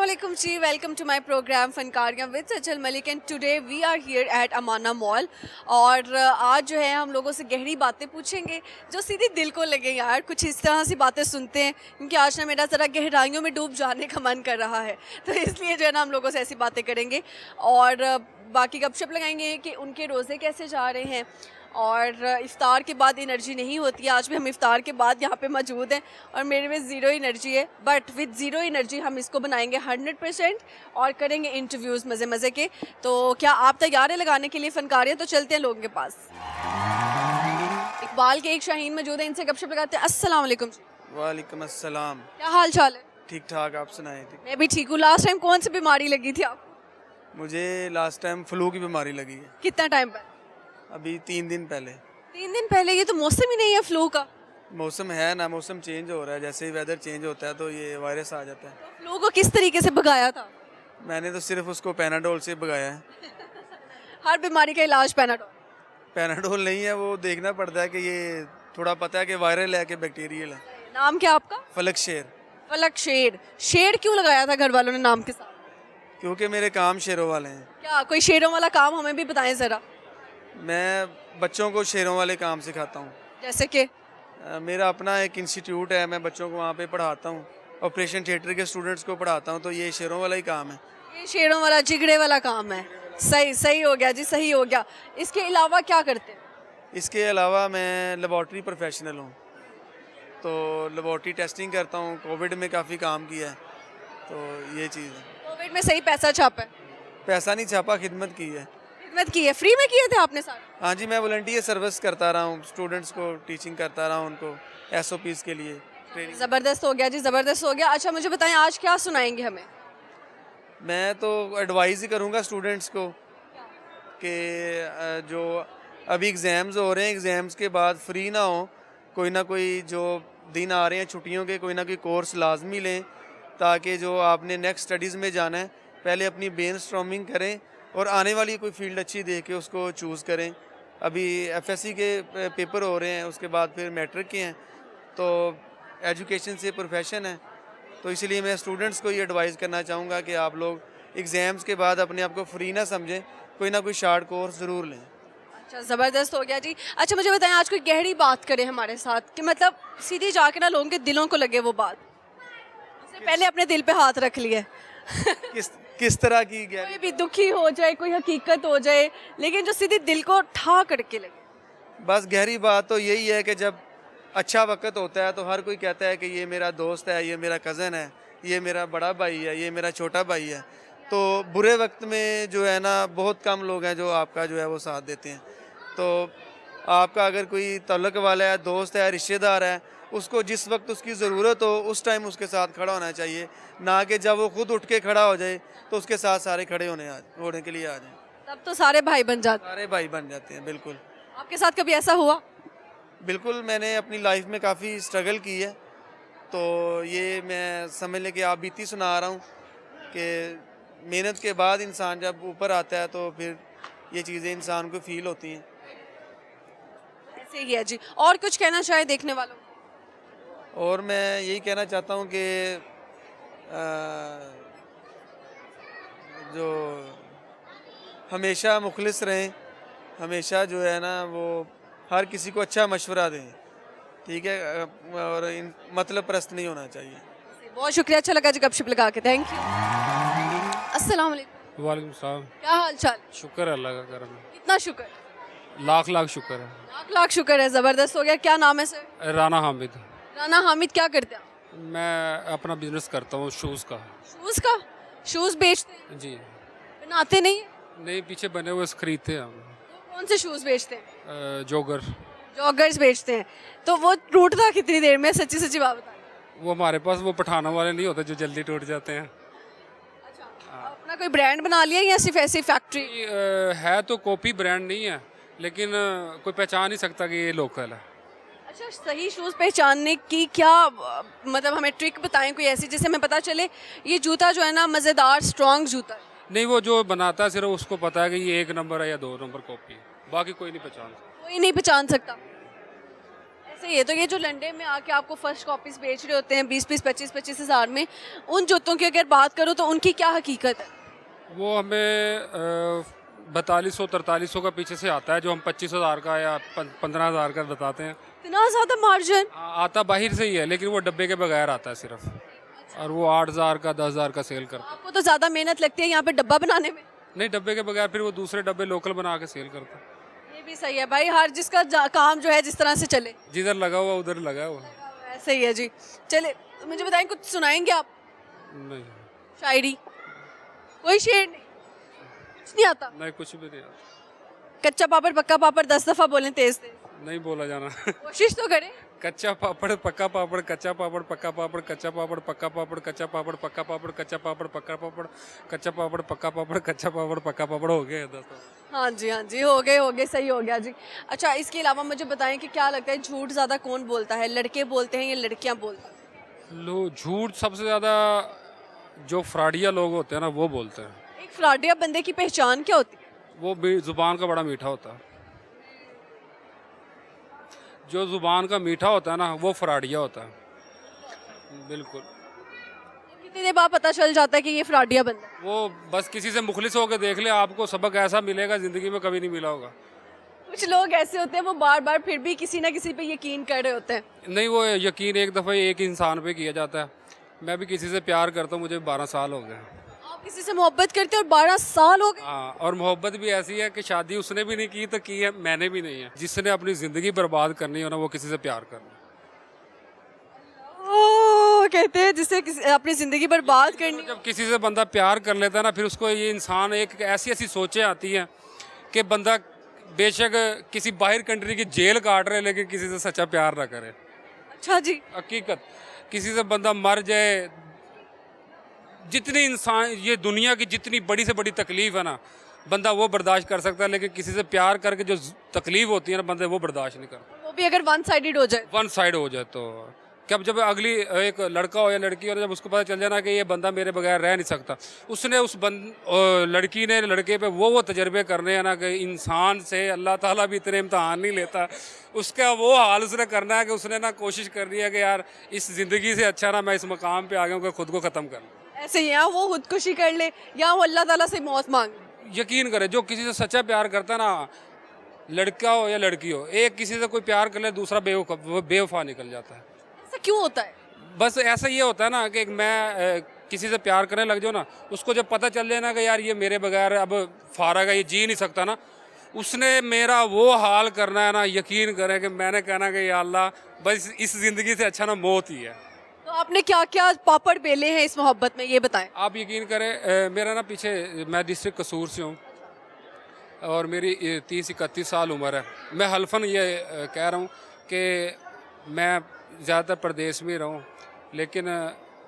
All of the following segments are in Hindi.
Assalamualaikum जी, वेलकम टू माय प्रोग्राम फनकारियाँ with Sachal Malik and today we are here at Amana mall. और आज जो है हम लोगों से गहरी बातें पूछेंगे जो सीधी दिल को लगे यार। कुछ इस तरह से बातें सुनते हैं क्योंकि आज ना मेरा ज़रा गहराइयों में डूब जाने का मन कर रहा है, तो इसलिए जो है ना हम लोगों से ऐसी बातें करेंगे और बाकी गपशप लगाएंगे कि उनके रोज़े कैसे जा रहे हैं। और इफ़्तार के बाद एनर्जी नहीं होती है। आज भी हम इफ़्तार के बाद यहाँ पे मौजूद हैं और मेरे में ज़ीरो एनर्जी है, बट विद ज़ीरो एनर्जी हम इसको बनाएंगे 100% और करेंगे इंटरव्यूज़ मज़े मज़े के। तो क्या आप तैयार हैं लगाने के लिए फ़नकारियाँ? तो चलते हैं लोगों के पास। इकबाल के एक शाहीन मौजूद है, इनसे गपशप लगाते हैं। अस्सलाम वालेकुम जी। वालेकुम अस्सलाम। क्या हाल चाल है? ठीक ठाक, आप सुनाएं? ठीक। मैं भी ठीक हूँ। लास्ट टाइम कौन सी बीमारी लगी थी आपको? मुझे लास्ट टाइम फ्लू की बीमारी लगी है, कितना टाइम पहले? अभी 3 दिन पहले। 3 दिन पहले? ये तो मौसम ही नहीं है फ्लू का। मौसम है ना, मौसम चेंज हो रहा है, जैसे ही वेदर चेंज होता है तो ये वायरस आ जाता है। फ्लू को किस तरीके से भगाया था? मैंने तो सिर्फ उसको पैनाडोल से भगाया है। हर बीमारी का इलाज पैनाडोल? पैनाडोल नहीं है, वो देखना पड़ता है कि ये थोड़ा पता है कि वायरल है कि बैक्टीरियल है। नाम क्या आपका? फलक शेर। फलक शेर। शेर क्यों लगाया था घर वालों ने नाम के साथ? क्योंकि मेरे काम शेरों वाले हैं। क्या कोई शेरों वाला काम हमें भी बताएं ज़रा। मैं बच्चों को शेरों वाले काम सिखाता हूँ। जैसे कि? मेरा अपना एक इंस्टीट्यूट है, मैं बच्चों को वहाँ पे पढ़ाता हूँ, ऑपरेशन थिएटर के स्टूडेंट्स को पढ़ाता हूँ, तो ये शेरों वाला ही काम है। ये शेरों वाला जिगड़े वाला काम है। सही सही हो गया जी, सही हो गया। इसके अलावा क्या करते हैं? इसके अलावा मैं लेबॉर्ट्री प्रोफेशनल हूँ, तो लेबॉर्ट्री टेस्टिंग करता हूँ। कोविड में काफ़ी काम किया है, तो ये चीज़ है। कोविड में सही पैसा छापा है? पैसा नहीं छापा, खिदमत की है। खिदमत की है? फ्री में किए थे आपने सारे? हाँ जी, मैं वॉलंटियर सर्विस करता रहा हूँ, स्टूडेंट्स को टीचिंग करता रहा हूँ, उनको SOPs के लिए ट्रेनिंग। ज़बरदस्त हो गया जी, ज़बरदस्त हो गया। अच्छा मुझे बताएं आज क्या सुनाएंगे हमें? मैं तो एडवाइस ही करूँगा स्टूडेंट्स को कि जो अभी एग्ज़ाम्स हो रहे हैं, एग्ज़ाम्स के बाद फ्री ना हो, कोई ना कोई जो दिन आ रहे हैं छुट्टियों के, कोई ना कोई कोर्स लाजमी लें, ताकि जो आपने नेक्स्ट स्टडीज़ में जाना है पहले अपनी ब्रेन स्टॉर्मिंग करें और आने वाली कोई फील्ड अच्छी देख के उसको चूज़ करें। अभी FSC के पेपर हो रहे हैं, उसके बाद फिर मैट्रिक के हैं, तो एजुकेशन से प्रोफेशन है, तो इसलिए मैं स्टूडेंट्स को ये एडवाइस करना चाहूँगा कि आप लोग एग्ज़ाम्स के बाद अपने आप को फ्री ना समझें, कोई ना कोई शार्ट कोर्स ज़रूर लें। अच्छा ज़बरदस्त हो गया जी। अच्छा मुझे बताएं आज कोई गहरी बात करें हमारे साथ कि मतलब सीधी जाके ना लोगों के दिलों को लगे वो बात। उससे पहले अपने दिल पे हाथ रख लिए। किस तरह की कोई भी दुखी हो जाए, कोई हकीकत हो जाए, लेकिन जो सीधी दिल को ठा करके लगे। बस गहरी बात तो यही है कि जब अच्छा वक्त होता है तो हर कोई कहता है कि ये मेरा दोस्त है, ये मेरा कज़न है, ये मेरा बड़ा भाई है, ये मेरा छोटा भाई है। तो बुरे वक्त में जो है ना बहुत कम लोग हैं जो आपका जो है वो साथ देते हैं। तो आपका अगर कोई तल्लक वाला है, दोस्त है, रिश्तेदार है, उसको जिस वक्त उसकी ज़रूरत हो उस टाइम उसके साथ खड़ा होना चाहिए, ना कि जब वो खुद उठ के खड़ा हो जाए तो उसके साथ सारे खड़े होने के लिए आ जाएं। तब तो सारे भाई बन जाते। सारे भाई बन जाते हैं। बिल्कुल। आपके साथ कभी ऐसा हुआ? बिल्कुल, मैंने अपनी लाइफ में काफ़ी स्ट्रगल की है, तो ये मैं समझ लें कि आप बीती सुना रहा हूँ कि मेहनत के बाद इंसान जब ऊपर आता है तो फिर ये चीज़ें इंसान को फील होती हैं। ऐसे ही है जी। और कुछ कहना चाहे देखने वालों? और मैं यही कहना चाहता हूँ कि जो हमेशा मुखलिस रहें, हमेशा जो है ना वो हर किसी को अच्छा मशवरा दें, ठीक है, और मतलब परस्त नहीं होना चाहिए। बहुत शुक्रिया, अच्छा लगा जी गपशप लगा के। Thank you. अस्सलाम वालेकुम। वालेकुम सलाम। क्या हाल चाल? शुक्र है अल्लाह का करम है। कितना शुक्र? लाख लाख शुक्र है। लाख लाख शुक्र है। ज़बरदस्त हो गया। क्या नाम है सर? राना हामिद। राना हामिद। क्या करते हैं आप? मैं अपना बिजनेस करता हूँ शूज़ का। शूज़ का? शूज़ बेचते हैं? जी बनाते नहीं है? नहीं, पीछे बने हुए खरीदते हैं हम। तो कौन से शूज़ बेचते हैं? जोगर। जॉगर्स बेचते हैं। तो वो टूटता कितनी देर में? सच्ची सच्ची बात बताएं। वो हमारे पास वो पठाना वाले नहीं होते जो जल्दी टूट जाते हैं। अच्छा, अपना कोई ब्रांड बना लिया या सिर्फ ऐसी फैक्ट्री? है तो कॉपी ब्रांड नहीं है, लेकिन कोई पहचान नहीं सकता कि ये लोकल है। अच्छा, सही शूज़ पहचानने की क्या मतलब हमें ट्रिक बताएं कोई ऐसी जिससे हमें पता चले ये जूता जो है ना मज़ेदार स्ट्रॉन्ग जूता है? नहीं, वो जो बनाता है सिर्फ उसको पता है कि ये 1 नंबर है या 2 नंबर कॉपी है, बाकी कोई नहीं पहचान सकता। कोई नहीं पहचान सकता। ऐसे ही है। तो ये जो लंडे में आके आपको फर्स्ट कॉपीज बेच रहे होते हैं 20-20, 25-25 हज़ार में, उन जूतों की अगर बात करूँ तो उनकी क्या हकीकत है? वो हमें 4200-4300 का पीछे से आता है, जो हम 25,000 का या 15,000 का बताते हैं। इतना ज़्यादा मार्जिन? आता बाहर से ही है, लेकिन वो डब्बे के बगैर आता है सिर्फ, और वो 8,000 का 10,000 का सेल करता आपको तो ज़्यादा मेहनत लगती है यहाँ पे डब्बा बनाने में। है। नहीं, डब्बे के बगैर फिर वो दूसरे डब्बे लोकल बना के सेल करता है। ये भी सही है भाई, हर जिसका काम जो है जिस तरह से चले, जिधर लगा हुआ उधर लगा हुआ। ऐसे ही है जी। चले तो मुझे बताएं, कुछ सुनाएंगे आप? नहीं शायरी? कोई शेर नहीं? कुछ नहीं आता? नहीं, कुछ भी नहीं आता। कच्चा पापड़ पक्का पापड़ 10 दफ़ा बोलें तेज तेज, नहीं बोला जाना। कोशिश तो करें। कच्चा पापड़ पक्का पापड़, कच्चा पापड़ पक्का पापड़, कच्चा पापड़ पक्का पापड़, कच्चा पापड़ पक्का पापड़, कच्चा पापड़ पक्का पापड़, कच्चा पापड़ पक्का पापड़, कच्चा पापड़ पक्का पापड़, हो गया 10। हाँ जी, हो गए, सही हो गया जी। अच्छा, इसके अलावा मुझे बताएं कि क्या लगता है झूठ ज़्यादा कौन बोलता है, लड़के बोलते हैं या लड़कियाँ बोलती हैं? लो, झूठ सबसे ज़्यादा जो फ्रॉडिया लोग होते हैं ना, वो बोलते हैं। एक फ्रॉडिया बंदे की पहचान क्या होती है? वो भी ज़ुबान का बड़ा मीठा होता है। जो ज़ुबान का मीठा होता है ना, वो फ्रॉडिया होता है। बिल्कुल। कितनी देर बाद पता चल जाता है कि ये फ्रॉडिया बंदा है? वो बस किसी से मुखलिस होकर देख ले, आपको सबक ऐसा मिलेगा ज़िंदगी में कभी नहीं मिला होगा। कुछ लोग ऐसे होते हैं वो बार बार फिर भी किसी ना किसी पे यकीन कर रहे होते हैं। नहीं, वो यकीन एक दफ़ा एक इंसान पे किया जाता है। मैं भी किसी से प्यार करता हूँ, मुझे 12 साल हो गए। आप किसी से मोहब्बत करते हो और 12 साल हो गए? हाँ, और मोहब्बत भी ऐसी है कि शादी उसने भी नहीं की तो की है, मैंने भी नहीं है। जिसने अपनी ज़िंदगी बर्बाद करनी हो ना, वो किसी से प्यार करना। ओह, कहते हैं जिससे अपनी जिंदगी बर्बाद करनी। जब किसी से बंदा प्यार कर लेता है ना, फिर उसको ये इंसान एक ऐसी ऐसी सोचें आती हैं कि बंदा बेशक किसी बाहर कंट्री की जेल काट रहे, लेकिन किसी से सच्चा प्यार ना करे। अच्छा जी। हकीकत, किसी से बंदा मर जाए, जितनी इंसान ये दुनिया की जितनी बड़ी से बड़ी तकलीफ है ना, बंदा वो बर्दाश्त कर सकता है, लेकिन किसी से प्यार करके जो तकलीफ होती है ना, बंदे वो बर्दाश्त नहीं करते। वो भी अगर वन साइडेड हो जाए। वन साइड हो जाए तो कब जब अगली एक लड़का हो या लड़की हो, जब उसको पता चल जाए ना कि ये बंदा मेरे बगैर रह नहीं सकता, उसने उस लड़की ने लड़के पे वो तजर्बे करने हैं ना कि इंसान से अल्लाह ताला भी इतने इम्तहान नहीं लेता। उसका वो हाल उसने करना है कि उसने ना कोशिश करनी है कि यार इस ज़िंदगी से अच्छा ना मैं इस मकाम पे आ गया हूँ कि खुद को ख़त्म कर लूँ। ऐसे ही है, वो खुदकुशी कर ले या वो अल्लाह ताला से मौत मांगे। यकीन करे, जो किसी से सच्चा प्यार करता है ना, लड़का हो या लड़की हो, एक किसी से कोई प्यार कर ले, दूसरा बेवफा निकल जाता है। ऐसा क्यों होता है? बस ऐसा ये होता है ना कि मैं किसी से प्यार करने लग जाऊँ ना, उसको जब पता चल जाए ना कि यार ये मेरे बगैर अब फारग है, ये जी नहीं सकता ना, उसने मेरा वो हाल करना है ना, यकीन करें कि मैंने कहना कि या अल्लाह, बस इस ज़िंदगी से अच्छा ना मौत ही है। तो आपने क्या क्या पापड़ बेले हैं इस मोहब्बत में, ये बताएं। आप यकीन करें, मेरा ना पीछे, मैं डिस्ट्रिक्ट कसूर से हूँ और मेरी 30-31 साल उम्र है। मैं हल्फन ये कह रहा हूँ कि मैं ज़्यादातर प्रदेश में रहूँ, लेकिन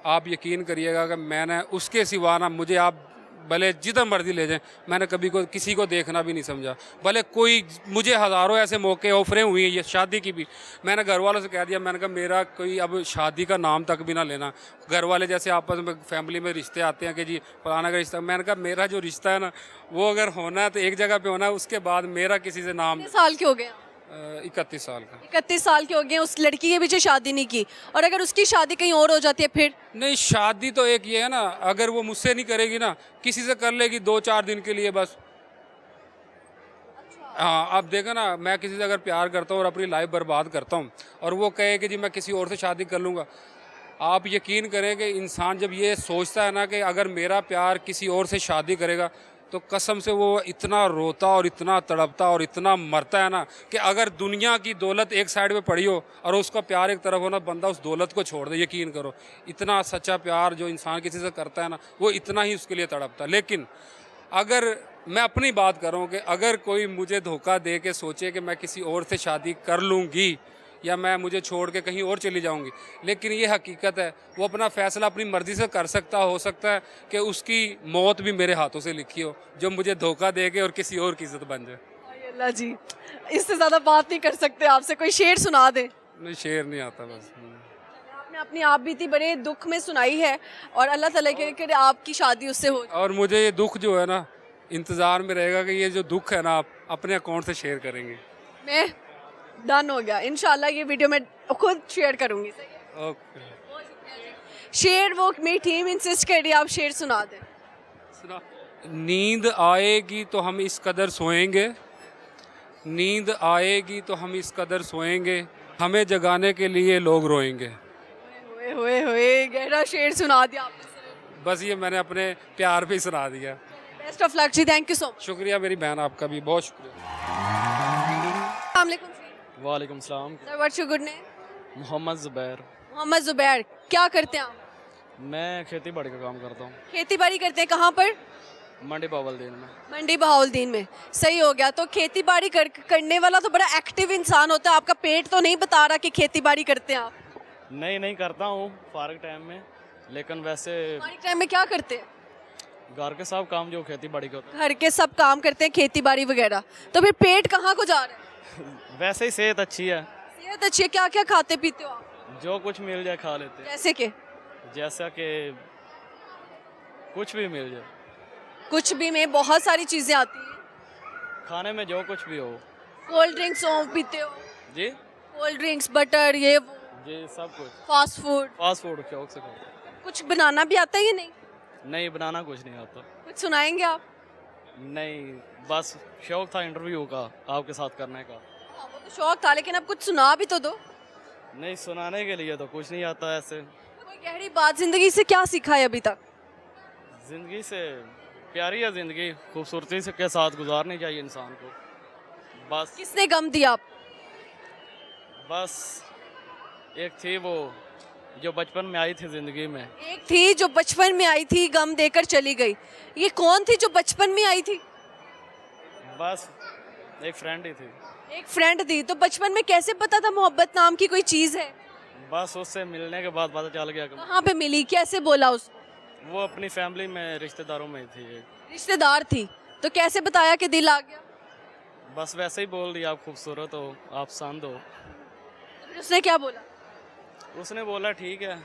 आप यकीन करिएगा कि मैंने उसके सिवा ना, मुझे आप भले जिधर मर्जी ले जाएं, मैंने कभी किसी को देखना भी नहीं समझा। भले कोई, मुझे हज़ारों ऐसे मौके ऑफरें हुई हैं, ये शादी की भी, मैंने घर वालों से कह दिया, मैंने कहा मेरा कोई अब शादी का नाम तक भी ना लेना। घर वाले जैसे आपस में फैमिली में रिश्ते आते हैं कि जी फलाना का रिश्ता, मैंने कहा मेरा जो रिश्ता है ना, वो अगर होना है तो एक जगह पे होना है, उसके बाद मेरा किसी से नाम। कितने साल के हो गए? 31 साल का। 31 साल के हो गए, उस लड़की के पीछे शादी नहीं की, और अगर उसकी शादी कहीं और हो जाती है फिर? नहीं, शादी तो एक ये है ना, अगर वो मुझसे नहीं करेगी ना, किसी से कर लेगी 2-4 दिन के लिए बस। हाँ, अब देखो ना, मैं किसी से अगर प्यार करता हूँ और अपनी लाइफ बर्बाद करता हूँ, और वो कहे कि जी मैं किसी और से शादी कर लूँगा, आप यकीन करें कि इंसान जब ये सोचता है ना कि अगर मेरा प्यार किसी और से शादी करेगा, तो कसम से वो इतना रोता और इतना तड़पता और इतना मरता है ना कि अगर दुनिया की दौलत एक साइड पे पड़ी हो और उसका प्यार एक तरफ हो ना, बंदा उस दौलत को छोड़ दे। यकीन करो, इतना सच्चा प्यार जो इंसान किसी से करता है ना, वो इतना ही उसके लिए तड़पता है। लेकिन अगर मैं अपनी बात कर रहा हूँ कि अगर कोई मुझे धोखा दे के सोचे कि मैं किसी और से शादी कर लूँगी या मैं मुझे छोड़ के कहीं और चली जाऊंगी, लेकिन ये हकीकत है, वो अपना फ़ैसला अपनी मर्ज़ी से कर सकता, हो सकता है कि उसकी मौत भी मेरे हाथों से लिखी हो, जो मुझे धोखा दे के और किसी और की इज्जत बन जाए। अल्लाह जी, इससे ज़्यादा बात नहीं कर सकते आपसे, कोई शेर सुना दे। नहीं, शेर नहीं आता बस। आपने अपनी आप बीती बड़े दुख में सुनाई है, और अल्लाह ताला के आपकी शादी उससे हो। और मुझे ये दुख जो है ना, इंतज़ार में रहेगा कि ये जो दुख है ना, आप अपने अकाउंट से शेयर करेंगे। मैं डन हो गया, इंशाल्लाह ये वीडियो मैं खुद शेयर करूंगी। सही है? ओके शेर वो मेरी टीम इंसिस्ट कर रही है, आप शेर सुना दें। नींद आएगी तो हम इस कदर सोएंगे, नींद आएगी तो हम इस कदर सोएंगे, हमें जगाने के लिए लोग रोएंगे। होए होए होए, गहरा शेर सुना दिया आपने। बस ये मैंने अपने प्यार पे ही सुना दिया। बेस्ट ऑफ लक जी, थैंक यू सो मच। शुक्रिया मेरी बहन, आपका भी बहुत शुक्रिया। अस्सलाम वालेकुम जी। वालेकुम सलाम। Sir what's your good name? Mohammad Zubair. Mohammad Zubair. क्या करते हैं आप? मैं खेती बाड़ी का काम करता हूँ खेती बाड़ी करते हैं, कहाँ पर? मंडी बावलदीन में। मंडी बहाउलदीन में। सही हो गया। तो खेती बाड़ी करने वाला तो बड़ा एक्टिव इंसान होता है, आपका पेट तो नहीं बता रहा कि खेती बाड़ी करते हैं आप? नहीं करता हूँ फारग टाइम में, लेकिन वैसे हमारे टाइम में क्या करते हैं? घर के सब काम जो खेती बाड़ी का होता घर के सब काम करते हैं, खेती बाड़ी वगैरह। तो फिर पेट कहाँ को जा रहा है? है। वैसे ही सेहत अच्छी है, सेहत अच्छी है। क्या क्या खाते पीते हो आप? जो कुछ मिल जाए खा लेते हैं। जैसे कि जैसा कि कुछ भी मिल जाए, कुछ भी में बहुत सारी चीज़ें आती हैं। खाने में जो कुछ भी हो। कोल्ड ड्रिंक्स हो पीते हो? जी कोल्ड ड्रिंक्स, बटर, ये वो, जी सब कुछ। Fast food. फास्ट फूड शौक से खाते हैं। कुछ बनाना भी आता है या नहीं? नहीं, बनाना कुछ नहीं आता। कुछ सुनाएंगे आप? नहीं, बस शौक था इंटरव्यू का आपके साथ करने का। हाँ, वो तो शौक था, लेकिन अब कुछ सुना भी तो दो। नहीं, सुनाने के लिए तो कुछ नहीं आता ऐसे। कोई गहरी बात जिंदगी से क्या सीखा है अभी तक? ज़िंदगी से प्यारी है ज़िंदगी, खूबसूरती से के साथ गुजारनी चाहिए इंसान को। बस किसने गम दिया आप? बस एक थी वो जो बचपन में आई थी ज़िंदगी में। एक थी जो बचपन में आई थी, गम देकर चली गई। ये कौन थी जो बचपन में आई थी? बस एक फ्रेंड ही थी। एक फ्रेंड थी। तो बचपन में कैसे पता था मोहब्बत नाम की कोई चीज है? बस उससे मिलने के बाद पता चल गया कि कहाँ पे मिली, कैसे बोला उसको? वो अपनी फैमिली में रिश्तेदारों में ही थी एक। रिश्तेदार थी। तो कैसे बताया कि दिल आ गया? बस वैसे ही बोल दिया, आप खूबसूरत हो, आप पसंद हो। तो फिर उसने क्या बोला? उसने बोला ठीक है।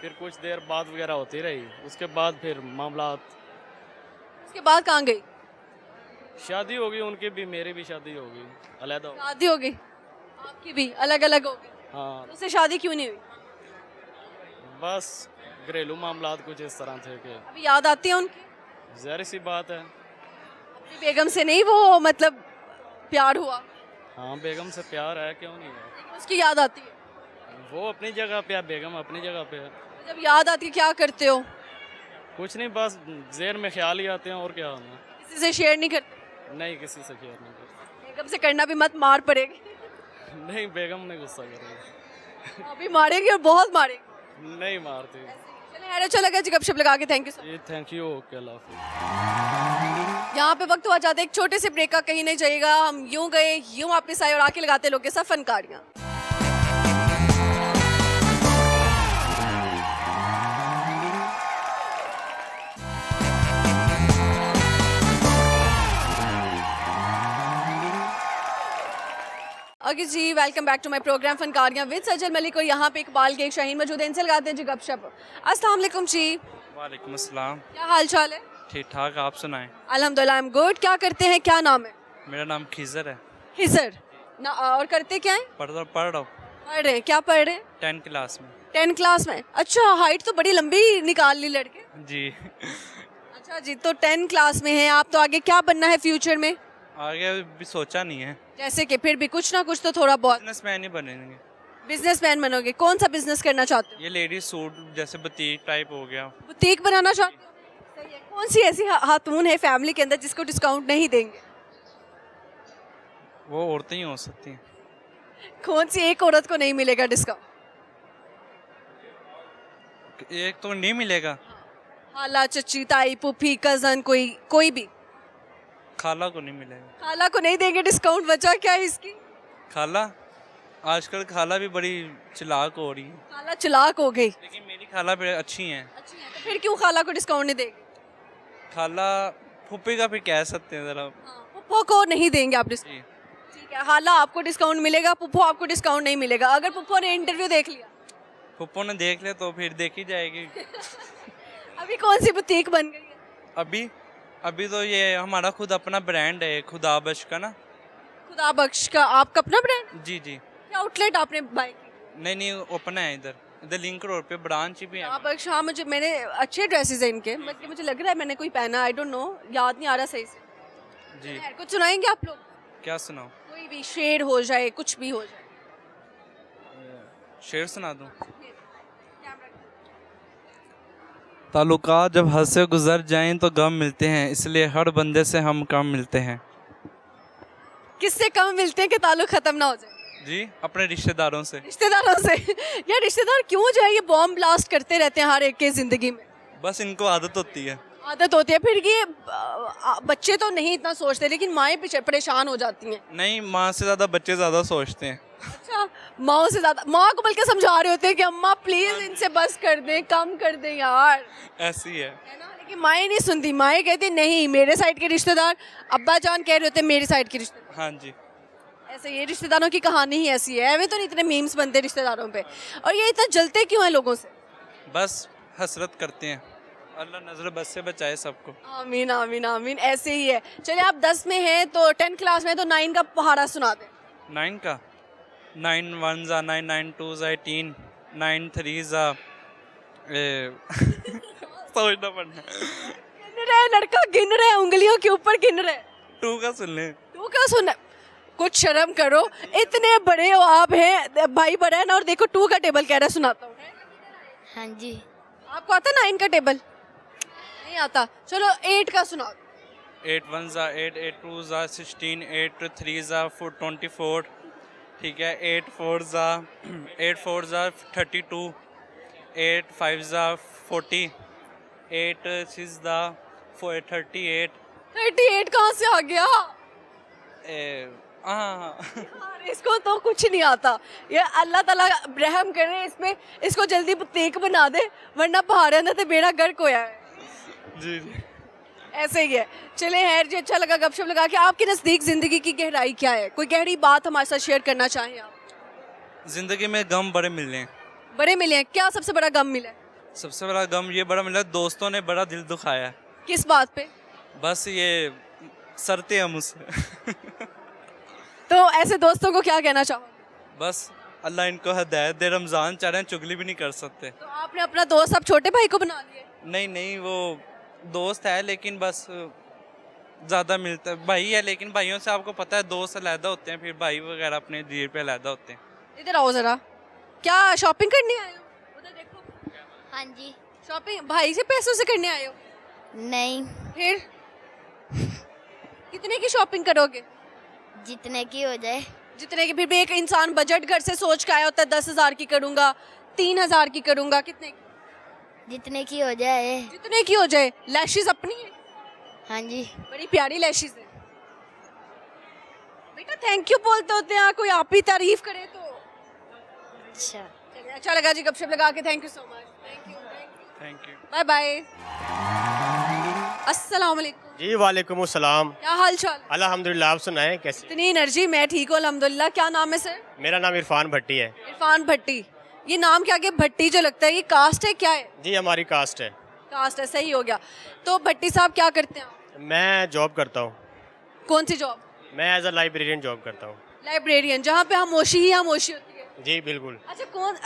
फिर कुछ देर बात वगैरह होती रही, उसके बाद फिर मामलात। उसके बाद कहाँ गई? शादी होगी उनकी भी, मेरी भी शादी होगी, अलग हो। शादी हो गई, आपकी भी अलग अलग हो गई। हाँ, उससे शादी क्यों नहीं हुई? बस घरेलू मामलात कुछ इस तरह थे कि अभी याद आती है उनकी? ज़ाहिर सी बात है। अपनी बेगम से नहीं वो मतलब प्यार हुआ? हाँ, बेगम से प्यार है, क्यों नहीं है। लेकिन उसकी याद आती है? वो अपनी जगह पे है, बेगम अपनी जगह पे है। जब याद आती है क्या करते हो? कुछ नहीं, बस ज़हन में ख्याल ही आते हैं, और क्या होना। किसी से शेयर नहीं करते? नहीं, किसी से शेयर नहीं करते। बेगम से करना भी मत, मार पड़ेगी। नहीं, बेगम ने गुस्सा करेगी। अभी मारेगी और बहुत मारेगी। नहीं मारती। चलिए हैर, अच्छा लगा जी गपशप लगा के। Thank you so much. ये थैंक यू, ओके, अल्लाह हाफिज़। यहाँ पे वक्त हुआ जाता है एक छोटे से ब्रेक का, कहीं नहीं जाइएगा। हम यूं गए यूं वापस आए और आके लगाते लोग के साथ फनकारियाँ। ओके जी, welcome back to my program फनकारियाँ विद सजल मलिक। और यहाँ पे इकबाल के एक शाहीन मौजूद है, इनसे लगाते हैं जी गपशप। अस्सलाम वालेकुम जी। वालेकुम अस्सलाम। क्या हाल चाल है? ठीक ठाक, आप सुनाएं। अल्हम्दुलिल्लाह, आई एम गुड। क्या करते हैं, क्या नाम है? मेरा नाम खिजर है। हिजर ना। और करते क्या है? पढ़ रहा हूँ पढ़ रहे हैं। क्या पढ़ रहे हैं? 10 क्लास में। 10 क्लास में। अच्छा, हाइट तो बड़ी लंबी निकाल ली लड़के। जी। अच्छा जी, तो 10 क्लास में हैं आप, तो आगे क्या बनना है फ्यूचर में? आगे भी सोचा नहीं है। जैसे कि फिर भी कुछ ना कुछ तो थोड़ा बहुत। बिजनेसमैन ही बनेंगे। बिजनेसमैन बनोगे? कौन सा बिजनेस करना चाहते हो? ये लेडीज सूट जैसे बुटीक टाइप हो गया। बुटीक बनाना चाहते हो? सही है। कौन सी ऐसी खातून है फैमिली के अंदर जिसको डिस्काउंट नहीं देंगे? वो औरतें ही हो सकती हैं। कौन सी एक औरत को नहीं मिलेगा डिस्काउंट? एक तो नहीं मिलेगा। खाला, चची, ताई, पुफी, कजन, कोई भी। खाला को नहीं मिलेगा। खाला को नहीं देंगे डिस्काउंट, वजह क्या है इसकी? खाला आजकल खाला भी बड़ी चालाक हो रही है। खाला चलाक हो गई। लेकिन मेरी खाला भी अच्छी हैं। अच्छी है, तो फिर क्यों खाला को डिस्काउंट नहीं देंगे? खाला फुप्पी का भी कह सकते हैं ज़रा। पुप्पो को नहीं देंगे आप डिस्काउंट? जी। ठीक है, खाला आपको डिस्काउंट मिलेगा, पुप्पो आपको डिस्काउंट नहीं मिलेगा। अगर पुप्पो ने इंटरव्यू देख लिया? फुप्पो ने देख लिया तो फिर देखी जाएगी। अभी कौन सी बुटीक बन गई है? अभी तो ये हमारा खुद अपना ब्रांड है, खुदाबश का ना। खुदा बख्श का आपका अपना ब्रांड? जी जी। क्या आउटलेट आपने बाय की? नहीं ओपन है इधर लिंक रोड पे ब्रांच भी है। खुदा बख्श, हाँ मुझे मैंने अच्छे ड्रेसेस हैं इनके, मुझे लग रहा है मैंने कोई पहना, आई डोंट नो, याद नहीं आ रहा सही से। जी। खैर, कुछ सुनाएंगे आप लोग? क्या सुनाओ? कोई भी शेर हो जाए, कुछ भी हो जाए। शेर सुना दूं? ताल्लुकात जब हद से गुजर जाएं तो गम मिलते हैं, इसलिए हर बंदे से हम कम मिलते हैं। किससे कम मिलते हैं कि ताल्लुक खत्म ना हो जाए? जी, अपने रिश्तेदारों से। रिश्तेदारों से। यार रिश्तेदार क्यों जो है ये बॉम्ब ब्लास्ट करते रहते हैं हर एक के जिंदगी में? बस इनको आदत होती है। आदत होती है। फिर ये बच्चे तो नहीं इतना सोचते, लेकिन माएँ परेशान हो जाती हैं। नहीं, माँ से ज़्यादा बच्चे ज़्यादा सोचते हैं। अच्छा, माँ से ज्यादा? माँ को बल्कि समझा रहे होते हैं कि अम्मा प्लीज इनसे बस कर दें, कम कर दें यार, ऐसी है। है ना? लेकिन माएँ नहीं सुनती, माएँ कहती नहीं मेरे साइड के रिश्तेदार, अब्बा जान कह रहे होते हैं मेरी साइड के रिश्तेदार। हाँ जी। ऐसे ये रिश्तेदारों की कहानी ही ऐसी है। हमें तो नहीं इतने मीम्स बनते रिश्तेदारों पे, और ये इतना जलते क्यों हैं लोगों से? बस हसरत करते हैं। अल्लाह नजर बस से बचाए सबको। आमीन आमीन आमीन। ऐसे ही है। चलिए, आप 10 में हैं तो 10 क्लास में, तो 9 का पहाड़ा सुना दें। 9 का 9 1 जा 9 9 2 जा 18 9 3 जा सोचना पड़ना। गिन रहे लड़का, गिन रहे, उंगलियों के ऊपर गिन रहे। 2 का सुन ले। तू क्या सुन? कुछ शर्म करो, इतने बड़े हो आप, हैं भाई बड़ा है ना, और देखो 2 का टेबल कह रहा है, सुनाता हूँ। हाँ जी। आपको आता 9 का टेबल? नहीं आता। चलो 8 का सुनाओ। 8 1 जा 8 8 2 जा 16 8 3 जा 24, ठीक है। 8 4 जा 32 8 5 जा 40 8 6 जा 38 38 कहाँ से आ गया? हाँ। यार, इसको तो कुछ नहीं आता। ये अल्लाह ताला रहम करे इसमें, इसको जल्दी तेक बना दे, वरना पहाड़े अंदर तो बेड़ा गर्क होया है। जी। ऐसे ही है। चले खैर जी, अच्छा लगा गपशप लगा के। आपके नज़दीक ज़िंदगी की गहराई क्या है? कोई गहरी बात हमारे साथ शेयर करना चाहें आप? जिंदगी में गम बड़े मिले हैं। बड़े मिले हैं? क्या सबसे बड़ा गम मिला है? सबसे बड़ा गम ये बड़ा मिला, दोस्तों ने बड़ा दिल दुखाया है। किस बात पे? बस ये सरते हम उससे। तो ऐसे दोस्तों को क्या कहना चाहोगे? बस अल्लाह इनको हिदायत दे, रमज़ान चाह रहे हैं, चुगली भी नहीं कर सकते। तो आपने अपना दोस्त अब छोटे भाई को बना लिया? नहीं, वो दोस्त है लेकिन बस ज़्यादा मिलता भाई है, लेकिन भाइयों से आपको पता है दोस्त अलहदा होते हैं, फिर भाई वगैरह अपने धीरे पे अलहदा होते हैं। इधर आओ जरा। क्या शॉपिंग करने आए हो? उधर देखो। हाँ जी। शॉपिंग भाई से पैसों से करने आए हो? नहीं, फिर कितने की शॉपिंग करोगे? जितने की हो जाए। जितने की? फिर भी एक इंसान बजट घर से सोच के आया होता है 10,000 की करूंगा, 3,000 की करूंगा, कितने की? जितने की हो जाए। जितने की हो जाए। लैशेस अपनी है? हाँ जी। बड़ी प्यारी लैशेस है बेटा। थैंक यू बोलते होते हैं, कोई आप ही तारीफ करे तो। अच्छा। चलिए, अच्छा लगा जी गपशप लगा के। Thank you so much. Thank you. Bye bye. अस्सलाम वालेकुम। जी वालेकुम अस्सलाम। क्या हाल चाल? अल्हम्दुलिल्लाह, आप सुनाएं कैसे? इतनी एनर्जी। मैं ठीक हूँ अल्हम्दुलिल्लाह। क्या नाम है सर? मेरा नाम इरफान भट्टी है। इरफान भट्टी। ये नाम के आगे भट्टी जो लगता है, ये कास्ट है क्या है? जी हमारी कास्ट है। कास्ट है, सही हो गया। तो भट्टी साहब क्या करते हैं आप? मैं जॉब करता हूँ। कौन सी जॉब? मैं एज अ लाइब्रेरियन जॉब करता हूँ। लाइब्रेरियन, जहाँ पे खामोशी ही खामोशी होती है। जी बिल्कुल। अच्छा, कौन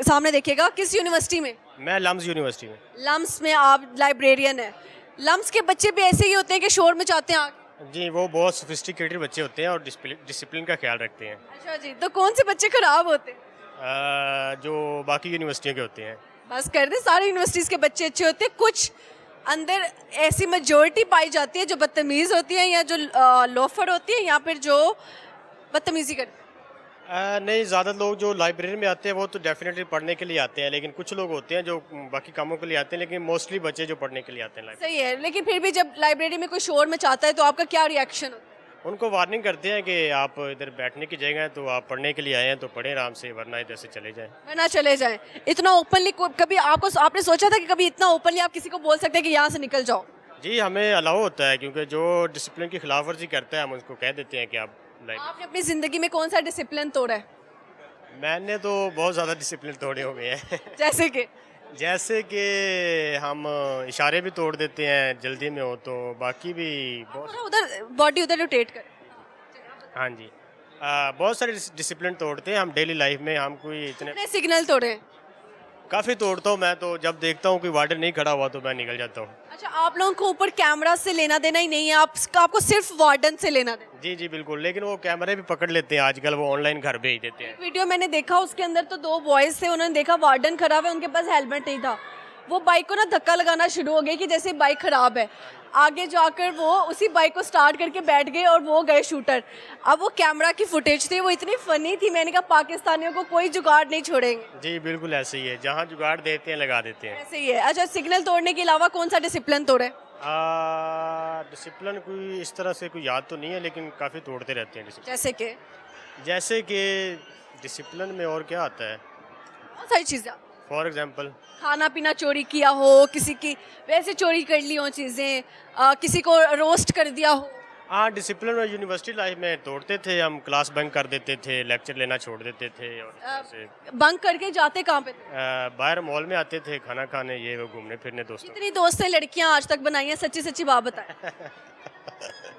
सामने देखिएगा, किस यूनिवर्सिटी में? मैं लम्स यूनिवर्सिटी में। लम्स में आप लाइब्रेरियन है? लम्स के बच्चे भी ऐसे ही होते हैं कि शोर मचाते हैं आगे? जी, वो बहुत सोफिस्टिकेटेड बच्चे होते हैं और डिसिप्लिन का ख्याल रखते हैं। अच्छा जी। तो कौन से बच्चे खराब होते हैं? जो बाकी यूनिवर्सिटियों के होते हैं। बस कर दे, सारी यूनिवर्सिटीज़ के बच्चे अच्छे होते हैं, कुछ अंदर ऐसी मेजोरिटी पाई जाती है जो बदतमीज़ होती है, या जो लोफर होती है, या फिर जो बदतमीज़ी करते हैं। नहीं, ज़्यादा लोग जो लाइब्रेरी में आते हैं वो तो डेफिनेटली पढ़ने के लिए आते हैं, लेकिन कुछ लोग होते हैं जो बाकी कामों के लिए आते हैं, लेकिन मोस्टली बच्चे जो पढ़ने के लिए आते हैं लाइब्रेरी। सही है। लेकिन फिर भी जब लाइब्रेरी में कोई शोर मचाता है तो आपका क्या रिएक्शन होता है? उनको वार्निंग करते हैं कि आप इधर बैठने की जगह है, तो आप पढ़ने के लिए आए हैं तो पढ़ें आराम से, वरना इधर से चले जाएं। वरना चले जाएं। इतना ओपनली कभी आपने सोचा था कि कभी इतना ओपनली आप किसी को बोल सकते हैं कि यहाँ से निकल जाओ? जी, हमें अलाउ होता है, क्योंकि जो डिसिप्लिन की खिलाफ वर्जी करता है हम उसको कह देते हैं कि आप आपने अपनी ज़िंदगी में कौन सा डिसिप्लिन तोड़ा है? मैंने तो बहुत ज़्यादा डिसिप्लिन तोड़े हुए हैं। जैसे कि हम इशारे भी तोड़ देते हैं जल्दी में हो तो, बाकी भी बहुत। उधर बॉडी उधर रोटेट कर। हाँ जी। बहुत सारे डिसिप्लिन तोड़ते हैं हम डेली लाइफ में। हम कोई इतने कितने सिग्नल तोड़े? काफ़ी तोड़ता हूँ मैं तो। जब देखता हूँ कि वार्डन नहीं खड़ा हुआ तो मैं निकल जाता हूँ। अच्छा, आप लोगों को ऊपर कैमरा से लेना देना ही नहीं है, आपको सिर्फ वार्डन से लेना देना। जी जी बिल्कुल, लेकिन वो कैमरे भी पकड़ लेते हैं आजकल, वो ऑनलाइन घर भेज देते हैं। वीडियो मैंने देखा, उसके अंदर तो 2 बॉयज थे, उन्होंने देखा वार्डन खराब है, उनके पास हेलमेट नहीं था, वो बाइक को ना धक्का लगाना शुरू हो गया कि जैसे बाइक खराब है। आगे जाकर वो उसी बाइक को स्टार्ट करके बैठ गए और वो गए शूटर। अब वो कैमरा की फुटेज थी, वो इतनी फनी थी, मैंने कहा पाकिस्तानियों को कोई जुगाड़ नहीं छोड़ेंगे। जी बिल्कुल ऐसे ही है, जहाँ जुगाड़ देते हैं लगा देते हैं। ऐसे ही है। अच्छा, सिग्नल तोड़ने के अलावा कौन सा डिसिप्लिन तोड़े? डिसिप्लिन कोई इस तरह से कोई याद तो नहीं है, लेकिन काफ़ी तोड़ते रहते हैं डिसिप्लिन। जैसे कि डिसिप्लिन में और क्या आता है? बहुत सारी चीज़ें। फॉर एग्जांपल खाना पीना चोरी किया हो, किसी की वैसे चोरी कर ली हो चीज़ें, किसी को रोस्ट कर दिया हो। हाँ, डिसिप्लिन में यूनिवर्सिटी लाइफ में तोड़ते थे हम। क्लास बंक कर देते थे, लेक्चर लेना छोड़ देते थे, और ऐसे बंक करके जाते कहाँ पे थे? बाहर मॉल में आते थे खाना खाने, ये वो घूमने फिरने दोस्तों। कितनी दोस्त हैं लड़कियां आज तक बनाई हैं? सच्ची सच्ची बात बताएं।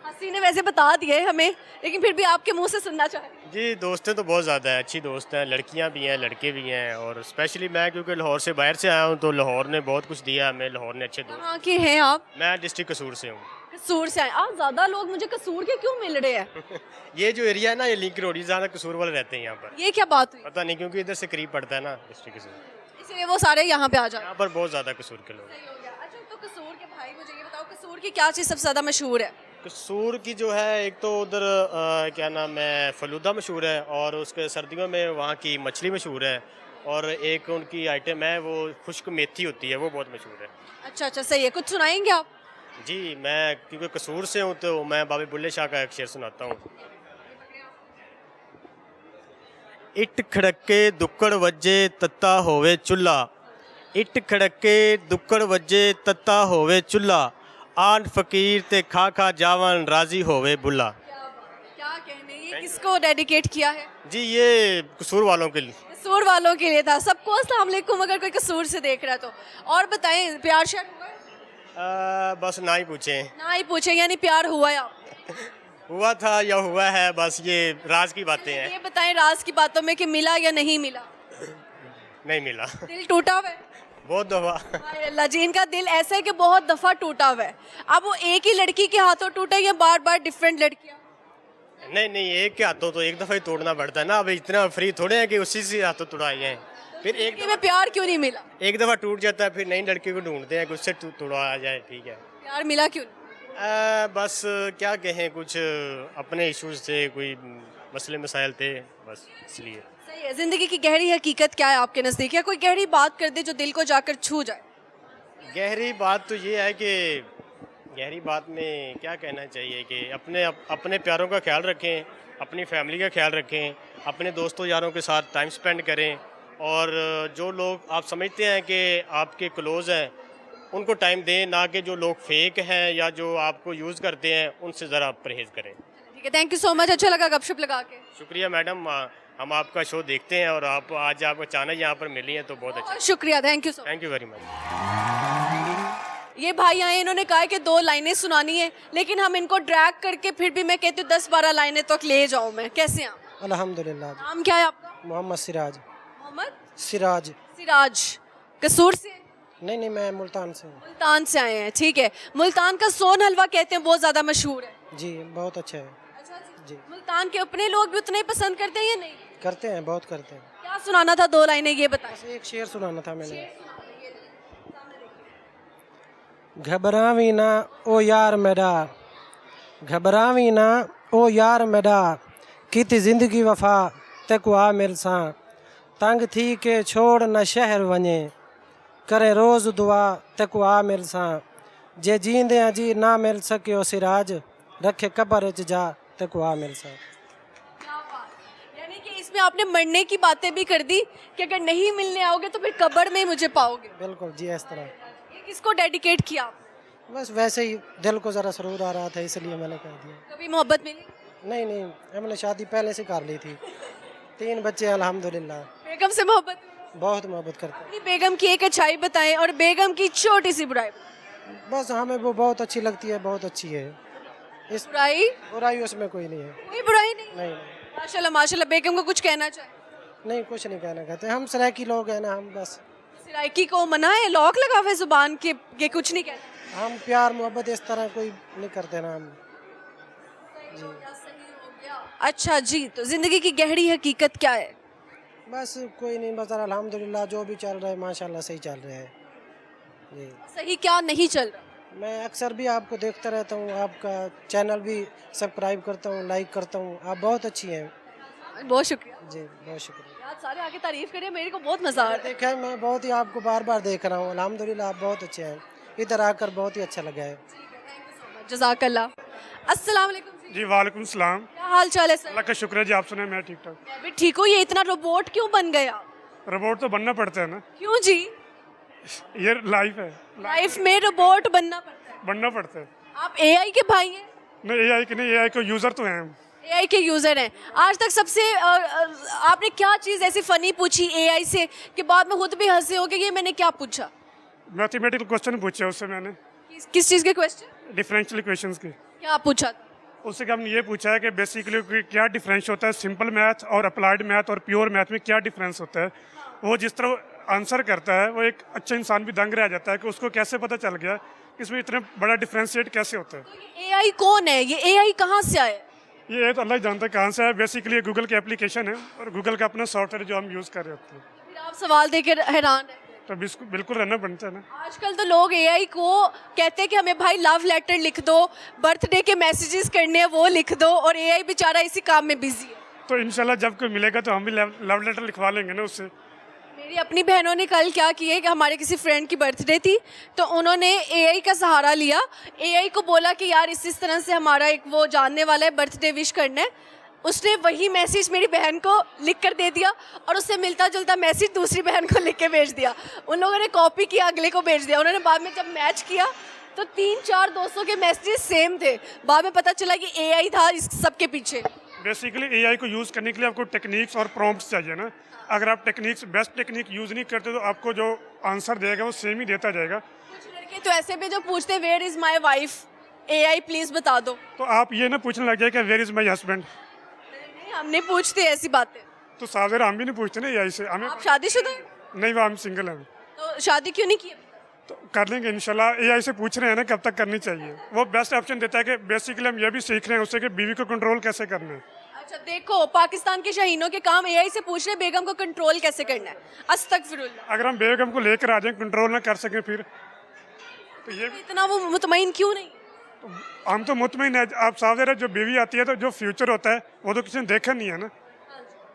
हंसी ने वैसे बता दिए हमें, लेकिन फिर भी आपके मुंह से सुनना चाहें। जी दोस्तें तो बहुत ज़्यादा है, अच्छी दोस्त हैं, लड़कियां भी हैं लड़के भी हैं। और स्पेशली मैं क्योंकि लाहौर से बाहर से आया हूँ तो लाहौर ने बहुत कुछ दिया हमें। लाहौर ने अच्छे दोस्त। कहाँ के हैं आप? मैं डिस्ट्रिक्ट कसूर से हूँ। कसूर से आए आप? ज़्यादा लोग मुझे कसूर के क्यों मिल रहे हैं? ये जो एरिया है ना, ये लिंक रोड, ज़्यादा कसूर वाले रहते हैं यहाँ पर। ये क्या बात हुई? पता नहीं, क्योंकि इधर से करीब पड़ता है ना डिस्ट्रिक्ट कसूर, इसलिए वो सारे यहाँ पे आ जाए। यहाँ पर बहुत ज़्यादा कसूर के लोग। सही हो गया। अच्छा, तो कसूर के भाई मुझे ये बताओ, कसूर की क्या चीज़ सबसे ज़्यादा मशहूर है? कसूर की जो है, एक तो उधर क्या नाम है, फलूदा मशहूर है, और उसके सर्दियों में वहाँ की मछली मशहूर है, और एक उनकी आइटम है वो खुश्क मेथी होती है, वो बहुत मशहूर है। अच्छा अच्छा, सही है। कुछ सुनाएंगे आप? जी, मैं क्योंकि कसूर से हूँ तो मैं बाबे बुल्ले शाह का एक शेर सुनाता हूँ। इट खड़के दुक्कड़ वज्जे तत्ता होवे चुल्ला, इट खड़के दुक्कड़ वज्जे तत्ता होवे चुल्ला, आन फकीर ते खा खा जावन राजी होवे बुल्ला। क्या कहने, ये किसको डेडिकेट किया है? जी, ये कसूर वालों के लिए। कसूर वालों के लिए था। सबको अस्सलाम वालेकुम, अगर कोई कसूर से देख रहा है तो। और बताएं, प्यार शायद हुआ है? बस ना ही पूछें। ना ही पूछे, यानी प्यार हुआ है आप? हुआ था या हुआ है, बस ये राज की बातें हैं। ये बताएं राज की बातों में कि मिला या नहीं मिला? नहीं मिला। दिल टूटा हुआ है? बहुत दफा। हाय अल्लाह जी, इनका दिल ऐसा है कि बहुत दफा टूटा हुआ है। अब वो एक ही लड़की के हाथों टूटा या बार बार डिफरेंट लड़कियां? नहीं नहीं, एक के हाथों तो एक दफा ही तोड़ना पड़ता है ना। अब इतना फ्री थोड़े हैं कि उसी से हाथों तोड़ाए हैं। फिर एक में प्यार क्यों नहीं मिला? एक दफा टूट जाता है, फिर नई लड़की को ढूंढते हैं कि उससे तोड़ाया जाए। ठीक है, प्यार मिला क्यों नहीं? बस क्या कहें, कुछ अपने इश्यूज थे, कोई मसले मसाइल थे, बस इसलिए। सही है। जिंदगी की गहरी हकीकत क्या है आपके नजदीक? या कोई गहरी बात कर दे जो दिल को जाकर छू जाए? गहरी बात तो ये है कि गहरी बात में क्या कहना चाहिए कि अपने प्यारों का ख्याल रखें, अपनी फैमिली का ख्याल रखें, अपने दोस्तों यारों के साथ टाइम स्पेंड करें, और जो लोग आप समझते हैं कि आपके क्लोज़ हैं उनको टाइम दें, ना कि जो लोग फेक हैं या जो आपको यूज़ करते हैं उनसे ज़रा परहेज़ करें। ठीक है, थैंक यू सो मच। अच्छा लगा गपशप लगा के। शुक्रिया मैडम, हम आपका शो देखते हैं और आप आज आप अचानक यहाँ पर मिली हैं तो बहुत अच्छा। शुक्रिया, thank you so much. Thank you very much. ये भाई आए, इन्होंने कहा कि 2 लाइनें सुनानी है, लेकिन हम इनको ड्रैग करके फिर भी मैं कहती हूँ 10-12 लाइनें तक ले जाऊँ मैं। कैसे हैं आप? अल्हम्दुलिल्लाह। नाम क्या है आपका? मोहम्मद सिराज। मोहम्मद सिराज। सिराज। कसूर से? नहीं नहीं, मैं मुल्तान से हूँ। मुल्तान से आए हैं, ठीक है। मुल्तान का सोन हलवा कहते हैं बहुत ज़्यादा मशहूर है। जी, बहुत अच्छा है। अच्छा जी। मुल्तान के अपने लोग भी उतने ही पसंद करते हैं या नहीं? करते हैं, बहुत करते हैं। क्या सुनाना था? 2 लाइनें ये बताएं। बस एक शेर सुनाना था मैंने। घबरावी ना ओ यार मेरा, घबरावी ना ओ यार मेरा, कित जिंदगी वफा तक आ मिल सा, तंग थी के छोड़ न शहर वञे, करे रोज़ दुआ तक आ मिल सा, जे जींदे जी ना मिल सके सिराज, रखे कब्र च जा तक आ मिल सा। यानी कि इसमें आपने मरने की बातें भी कर दी कि अगर नहीं मिलने आओगे तो फिर कब्र में ही मुझे पाओगे। बिल्कुल जी, इस तरह। ये किसको डेडिकेट किया आपने? बस वैसे ही दिल को ज़रा सरूर आ रहा था, इसलिए मैंने कह दिया। कभी मोहब्बत मिली? नहीं नहीं, हमने शादी पहले से कर ली थी, 3 बच्चे अल्हम्दुलिल्लाह। बेगम से मोहब्बत? बहुत मोहब्बत करते अपनी बेगम की एक अच्छाई बताएं और बेगम की छोटी सी बुराई बताएं। हैं। बस हमें वो बहुत अच्छी लगती है, बहुत अच्छी है। इस बुराई बुराई उसमें कोई नहीं है। कोई बुराई नहीं। नहीं नहीं माशाल्लाह माशाल्लाह। बेगम को कुछ कहना चाहे? नहीं, कुछ नहीं कहना कहते, हम सराइकी लोग हैं ना, हम बस सिराइकी को मना है, लॉक लगा हुआ है जुबान के कुछ नहीं कहते। हम प्यार मोहब्बत इस तरह कोई नहीं करते ना हम। जी अच्छा जी, तो जिंदगी की गहरी हकीकत क्या है? बस कोई नहीं, बस अल्हम्दुलिल्लाह जो भी चल रहा है माशाल्लाह सही चल रहा है। जी सही क्या नहीं चल रहा? मैं अक्सर भी आपको देखता रहता हूँ, आपका चैनल भी सब्सक्राइब करता हूँ, लाइक करता हूँ, आप बहुत अच्छी हैं। बहुत शुक्रिया जी बहुत शुक्रिया। यार, सारे आके तारीफ करें, मेरे को बहुत मजा आ रहा है। देखा है, मैं बहुत ही आपको बार बार देख रहा हूँ, अल्हम्दुलिल्लाह आप बहुत अच्छे हैं, इधर आकर बहुत ही अच्छा लगा है। जज़ाकल्लाह। अस्सलाम वालेकुम जी। जी वालेकुम सलाम। क्या हाल चाल है सर? अल्लाह का शुक्र है जी, आप सुने मैं ठीक ठाक। मैं भी ठीक हूँ। ये इतना रोबोट क्यों बन गया? रोबोट तो बनना पड़ता है ना, क्यों जी? ये लाइफ है, लाइफ में रोबोट बनना पड़ता है। बनना पड़ता है। आप एआई के भाई हैं? नहीं एआई के नहीं, एआई को यूज़र तो हैं हम। एआई के यूजर हैं। आज तक सबसे आपने क्या चीज़ ऐसी फनी पूछी एआई से कि बाद में खुद भी हंसे हो कि ये मैंने क्या पूछा? मैथमेटिकल क्वेश्चन पूछे उससे मैंने, किस चीज़ के क्वेश्चन? डिफरेंशियल इक्वेशंस के। क्या पूछा? उससे कि हमने ये पूछा है कि बेसिकली क्या डिफरेंस होता है सिंपल मैथ और अप्लाइड मैथ और प्योर मैथ में, क्या डिफरेंस होता है। वो जिस तरह आंसर करता है वो एक अच्छा इंसान भी दंग रह जाता है कि उसको कैसे पता चल गया कि इसमें इतना बड़ा डिफरेंशिएट कैसे होता है। एआई कौन है? ये एआई कहाँ से आया? ये तो अल्लाह ही जानता है कहाँ से है। बेसिकली गूगल की एप्लीकेशन है और गूगल का अपना सॉफ्टवेयर जो हम यूज़ कर रहे होते हैं, फिर आप सवाल देकर हैरान हैं। तो बिल्कुल रहना बनता है ना। आजकल तो लोग एआई को कहते हैं कि हमें भाई लव लेटर लिख दो, बर्थडे के मैसेजेस करने हैं वो लिख दो, और एआई बेचारा इसी काम में बिजी है। तो इंशाल्लाह जब कोई मिलेगा तो हम भी लव लेटर लिखवा लेंगे ना उससे। मेरी अपनी बहनों ने कल क्या किया कि हमारे किसी फ्रेंड की बर्थडे थी, तो उन्होंने एआई का सहारा लिया। एआई को बोला कि यार इस तरह से हमारा एक वो जानने वाला है, बर्थडे विश करना है। उसने वही मैसेज मेरी बहन को लिख कर दे दिया और उससे मिलता जुलता मैसेज दूसरी बहन को लिख के भेज दिया। उन लोगों ने कॉपी किया, अगले को भेज दिया। उन्होंने बाद में जब मैच किया तो 3-4 दोस्तों के मैसेजेस सेम थे। बाद में पता चला कि एआई था इस सब के पीछे। बेसिकली एआई को यूज़ करने के लिए आपको टेक्निक्स और प्रॉम्प्ट्स चाहिए ना। अगर आप टेक्निक्स बेस्ट टेक्निक यूज़ नहीं करते तो आपको जो आंसर देगा वो सेम ही देता जाएगा। कुछ लड़के तो ऐसे भी जो पूछते where is my wife, AI please बता दो। तो आप ये ना पूछने लग जाए कि वेयर इज़ माई हस्बैंड। नहीं, हम नहीं पूछते ऐसी बातें। तो सावेर हम भी नहीं पूछते ना एआई से। हमें आप शादीशुदा हैं? नहीं, वो हम सिंगल हैं। तो शादी क्यों नहीं की? तो कर लेंगे इंशाल्लाह। एआई से पूछ रहे हैं ना कब तक करनी चाहिए। वो बेस्ट ऑप्शन देता है कि बेसिकली हम ये भी सीख रहे हैं उससे कि बीवी को कंट्रोल कैसे करना है। अच्छा देखो, पाकिस्तान के शाहीनों के काम एआई से पूछ रहे बेगम को कंट्रोल कैसे करना है। अस्तगफिरुल्लाह। अगर हम बेगम को लेकर आ जाएं, कंट्रोल ना कर सकें फिर तो ये इतना वो मुतमईन क्यों नहीं? हम तो मुतमईन है। आप साफ है, जो बीवी आती है तो जो फ्यूचर होता है वो तो किसी ने देखा नहीं है ना।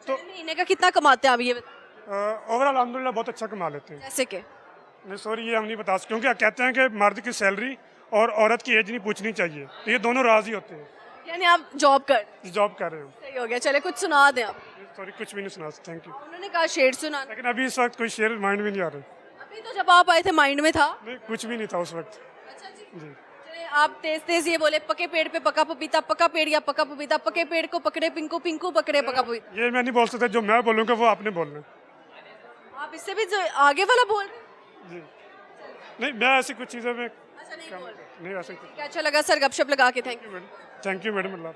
तो महीने का कितना कमाते हैं आप ये बताओ? ओवरऑल अल्हम्दुलिल्लाह बहुत अच्छा कमा लेते हैं। जैसे कि नहीं सॉरी, ये हम नहीं बता सकते क्योंकि कहते हैं कि मर्द की सैलरी और औरत की एज नहीं पूछनी चाहिए। तो ये दोनों राजी होते हैं। यानी आप जॉब कर जॉब कर रहे हो। सही हो गया। चले कुछ सुना दें आप। सॉरी कुछ भी नहीं सुना। Thank you. उन्होंने कहा शेर सुना। लेकिन अभी इस वक्त कोई शेर माइंड में नहीं आ रहा। अभी तो जब आप आए थे माइंड में था। नहीं कुछ भी नहीं था उस वक्त। अच्छा जी। जी चले आप तेज तेज ये बोले, पके पेड़ पे पका पपीता, पका पेड़ या पका पपीता, पके पेड़ को पकड़े पिंकू, पिंकू पकड़े पका पपीता। ये मैं नहीं बोल सकता, जो मैं बोलूँगा वो आपने बोलना है। आप इससे भी जो आगे वाला बोल रहे हैं। जी नहीं, मैं ऐसी कुछ चीज़ों में अच्छा नहीं बोल रहे। नहीं ऐसे कुछ। क्या अच्छा लगा सर गपशप लगा के। Thank you. Thank you madam. अल्लाह।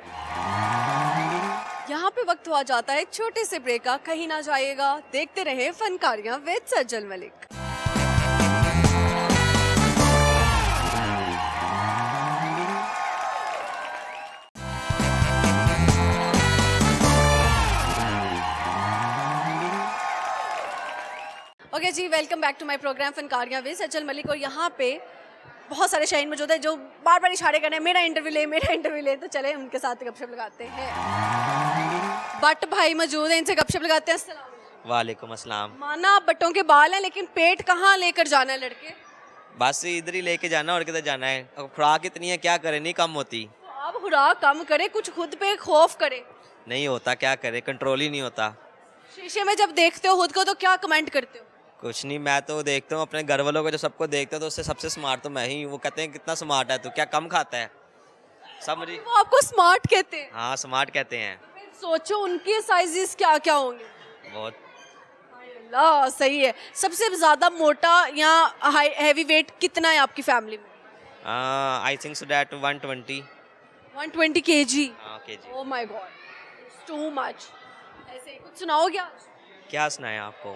यहाँ पे वक्त हुआ जाता है छोटे से ब्रेक का, कहीं ना जाइएगा, देखते रहे फनकारियाँ विद सज्जल मलिक। ओके जी, welcome back to my program फनकारियाँ विद सज्जल मलिक। और यहाँ पे बहुत सारे शाहीन मौजूद है जो बार बार इशारे कर रहे हैं मेरा इंटरव्यू ले, मेरा इंटरव्यू ले। तो चले उनके साथ गपशप लगाते हैं। बट भाई मौजूद है, इनसे गपशप लगाते हैं। अस्सलाम वालेकुम। वालेकुम अस्सलाम। माना आप बट्टों के बाल हैं, लेकिन पेट कहाँ लेकर जाना है लड़के? बस इधर ही लेके जाना और किधर जाना है। अब खुराक इतनी है, क्या करे, नहीं कम होती। तो आप खुराक कम करे, कुछ खुद पे खौफ करे। नहीं होता, क्या करे, कंट्रोल ही नहीं होता। शीशे में जब देखते हो खुद को तो क्या कमेंट करते हो? कुछ नहीं, मैं तो देखता हूँ अपने घर वालों को, जो सबको देखता हूँ तो उससे सबसे स्मार्ट तो मैं ही हूँ। वो कहते हैं कितना स्मार्ट है तू, क्या कम खाता है। सब मुझे वो आपको स्मार्ट कहते हैं? हाँ स्मार्ट कहते हैं। फिर सोचो उनके साइजेस क्या क्या होंगे। बहुत। अल्लाह, सही है। सबसे ज़्यादा मोटा या हैवी वेट कितना है आपकी फैमिली में? I think so that 120। 120 kg. हाँ KG. Oh my God, it's too much. ऐसे ही कुछ सुनाओगे आज? क्या सुनाए आपको?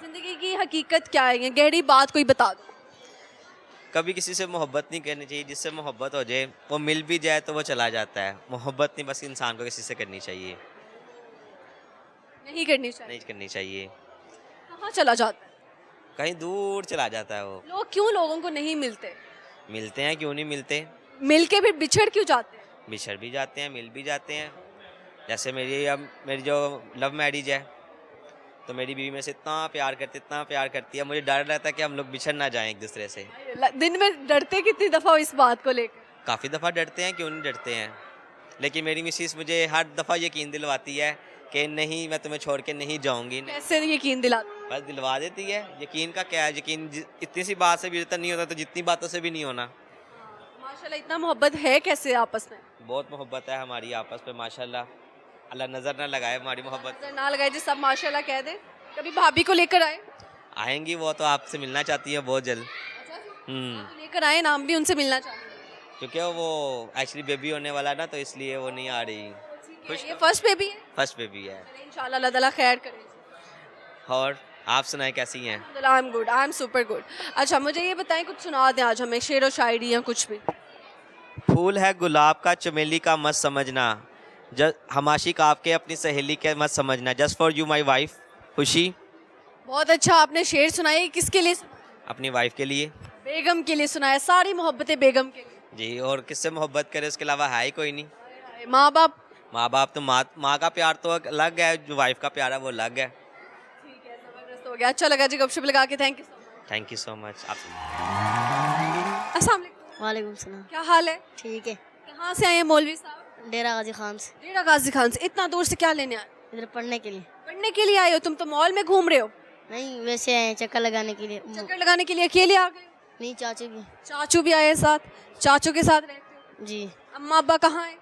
जिंदगी की हकीकत क्या है, ये गहरी बात कोई बता दो. कभी किसी से मोहब्बत नहीं करनी चाहिए, जिससे मोहब्बत हो जाए वो मिल भी जाए तो वो चला जाता है। मोहब्बत नहीं बस इंसान को किसी से करनी चाहिए, नहीं करनी चाहिए. नहीं करनी चाहिए। कहाँ चला जाता है? कहीं दूर चला जाता है वो। लोग क्यों लोगों को नहीं मिलते? मिलते हैं, क्यों नहीं मिलते? मिल के फिर बिछड़ क्यों जाते हैं? बिछड़ भी जाते हैं, मिल भी जाते हैं। जैसे मेरी जो लव मैरिज है, तो मेरी बीवी में से इतना प्यार करती है, मुझे डर रहता है कि हम लोग बिछड़ ना जाएं एक दूसरे से। दिन में डरते कितनी दफा हो इस बात को लेकर? काफ़ी दफ़ा डरते हैं, क्यों नहीं डरते हैं। लेकिन मेरी मिसेस मुझे हर दफ़ा यकीन दिलवाती है कि नहीं, मैं तुम्हें छोड़ के नहीं जाऊंगी। कैसे यकीन दिलाते? बस दिलवा देती है। यकीन का क्या है, यकीन इतनी सी बात से भी नहीं होता तो जितनी बातों से भी नहीं होना। माशाल्लाह, इतना मोहब्बत है कैसे आपस में? बहुत मोहब्बत है हमारी आपस में माशाल्लाह। अल्लाह नज़र ना लगाए हमारी मोहब्बत। नजर ना लगाए जी, सब माशाल्लाह कह दे। कभी भाभी को लेकर आए? आएंगी, वो तो आपसे मिलना चाहती है बहुत जल्द। तो लेकर आए, नाम भी उनसे मिलना चाहते हैं। क्योंकि वो एक्चुअली बेबी होने वाला है ना, तो इसलिए वो नहीं आ रही। ये फर्स्ट बेबी है? फर्स्ट बेबी है। इंशाल्लाह अल्लाह ताला खैर करे। और आप सुनाए कैसी हैं? I am good, I am super good. अच्छा मुझे ये बताएं, कुछ सुना दें आज हमें, शेर व शायरी या कुछ भी। फूल है गुलाब का चमेली का मत समझना, हमाशिक आपके अपनी सहेली के मत समझना। Just for you my wife खुशी। बहुत अच्छा, आपने शेर सुनाई, किसके लिए? अपनी वाइफ के लिए। बेगम के लिए सुनाया, सारी मोहब्बतें बेगम के लिए। जी, और किससे मोहब्बत करे उसके अलावा है ही कोई नहीं। माँ बाप? माँ बाप तो माँ का प्यार तो अलग है, जो वाइफ का प्यार है वो अलग है। ठीक है, जबरदस्त हो गया। अच्छा लगा जी गपशप लगा के, thank you so much. Thank you so much. आप अस्सलाम वालेकुम। वालेकुम सलाम। क्या हाल है? ठीक है। कहाँ से आए हैं मौलवी साहब? डेरा गाजी खान से। डेरा गाजी खान से। इतना दूर से क्या लेने आए? इधर पढ़ने के लिए। पढ़ने के लिए आए हो? तुम तो मॉल में घूम रहे हो। नहीं, वैसे आए हैं चक्कर लगाने के लिए। चक्कर लगाने के लिए अकेले आ गए? नहीं, चाचू भी। चाचू भी आए साथ? चाचू के साथ रहते हो? जी। अम्मा अब्बा कहाँ है?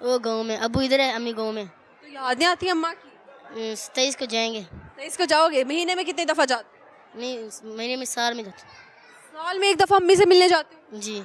वो गांव में, अबू इधर है, अम्मी गांव में। तो याद नहीं आती अम्मा की? 27 को जाएंगे। 23 को जाओगे? महीने में कितनी दफा जाते? नहीं, महीने में साल में जाते। साल में एक दफा अम्मी से मिलने जाते हो? जी।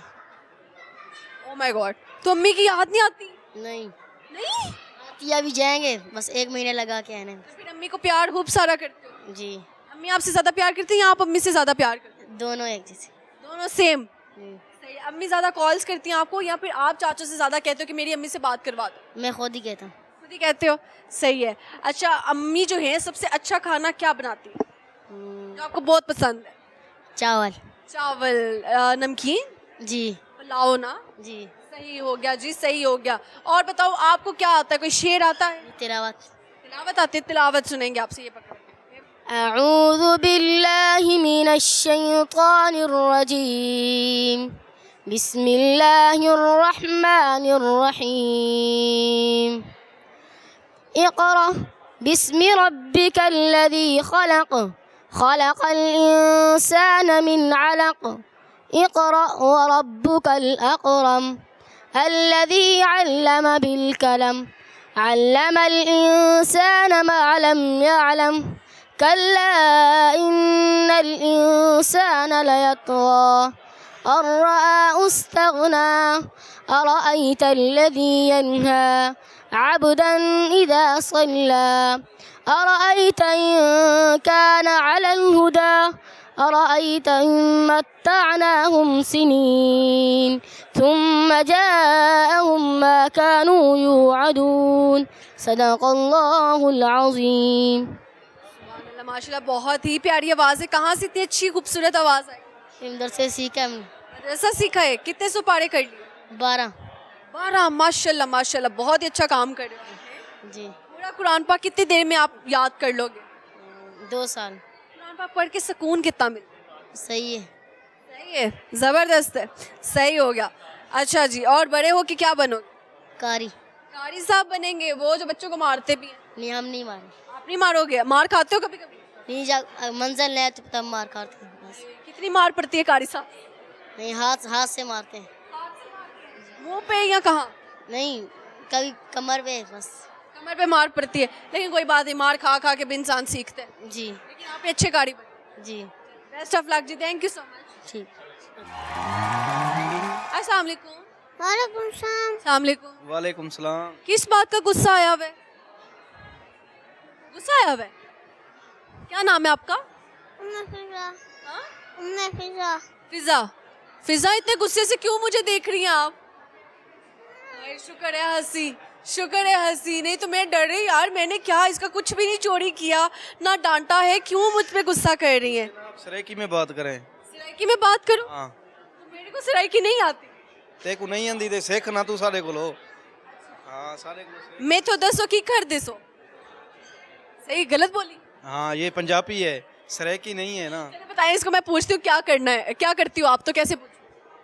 ओह माय गॉड, तो अम्मी की याद नहीं आती? नहीं नहीं, आतिया भी जाएंगे, बस 1 महीने लगा के आने। तो फिर अम्मी को प्यार खूब सारा करते हो? जी। अम्मी आपसे ज्यादा प्यार करती हैं या आप अम्मी से ज्यादा प्यार करते हैं? दोनों एक जैसे। दोनों सेम? सही। अम्मी ज्यादा कॉल्स करती हैं आपको या फिर आप चाचू से ज्यादा कहते हो कि मेरी अम्मी से बात करवा दो? मैं खुद ही कहता हूँ। खुद ही कहते हो, सही है। अच्छा, अम्मी जो है सबसे अच्छा खाना क्या बनाती है जो आपको बहुत पसंद है? चावल। चावल, नमकीन? जी। पुलाव ना? जी। सही हो गया जी, सही हो गया। और बताओ आपको क्या आता है, कोई शेर आता है? तिलावत। तिलावत आती है? तिलावत सुनेंगे आपसे, ये पकड़। अऊज़ु बिल्लाहि मिनश शैतानिर रजीम। बिस्मिल्लाहिर रहमानिर रहीम। इक़रा बिस्मि रब्बिकल लज़ी खलक़ खलक़ल इंसान मिन अलक़। इक़रा व रब्बुकल अकरम अल्लज़ी अल्लम बिल कलम अल्लमल इंसान मा लम यअलम कल्ला इन्नल इंसान लयतग़ा अन रआहु इस्तग़ना अरअयत अल्लज़ी यन्हा अब्दन इज़ा सल्ला अरअयत इन कान अलल हुदा अरअयत इन मत्तअनाहुम सिनीन थुम्मा जाअहुम मा कानू युअदून सदक़ल्लाहुल अज़ीम। माशाल्लाह, बहुत ही प्यारी आवाज़ है। कहाँ से इतनी अच्छी खूबसूरत आवाज़ आई? इधर से सीखा हमने। मदरसा सीखा है? कितने सुपारे कर लिए? 12। 12? माशाल्लाह माशाल्लाह, बहुत ही अच्छा काम कर रहे हो जी। पूरा कुरान पाक कितनी देर में आप याद कर लोगे? 2 साल। कुरान पाक पढ़ के सुकून कितना मिलता है? सही है। सही है, ज़बरदस्त है, सही हो गया। अच्छा जी, और बड़े हो के क्या बनोगे? कारी। कारी साहब बनेंगे, वो जो बच्चों को मारते भी हैं? नहीं, हम नहीं मारे। आप नहीं मारोगे? मार खाते हो कभी कभी? नहीं, जा मंजिल नहीं तो तब मार खाते हैं बस। कितनी मार पड़ती है कारी साहब? नहीं, हाथ से मारते हैं। मुंह पे या कहाँ? नहीं, कभी कमर पे बस। कमर पे मार पड़ती है, लेकिन कोई बात नहीं, मार खा खा के भी इंसान सीखते हैं। जी। लेकिन आप अच्छे कारी बने। जी। बेस्ट ऑफ लक जी, थैंक यू सो मच। ठीक। अस्सलाम वालेकुम। वालेकुम सलाम। अस्सलाम वालेकुम। वालेकुम सलाम। किस बात का गुस्सा आया हुआ है? गुस्सा आया हुआ है? क्या नाम है आपका? हाँ? फिजा। फिजा, इतने गुस्से से क्यों मुझे देख रही हैं आप? हाय, शुक्र है हंसी, शुक्र है हंसी, नहीं तो मैं डर रही यार, मैंने क्या इसका कुछ भी नहीं चोरी किया, ना डांटा है, क्यों मुझ पे गुस्सा कर रही हैं? आप सराइकी में बात करें। सराइकी में बात करूं? हाँ, तो मेरे को सराइकी नहीं आती। ते को नहीं आंदी ते सीख ना तू साडे कोलो। हाँ, साडे कोलो। मैं तो दसो की कर दसो। सही गलत बोली? हाँ, ये पंजाबी है, सराइकी नहीं है ना। चलो बताएं, इसको मैं पूछती हूँ क्या करना है, क्या करती हो आप, तो कैसे पूछूं?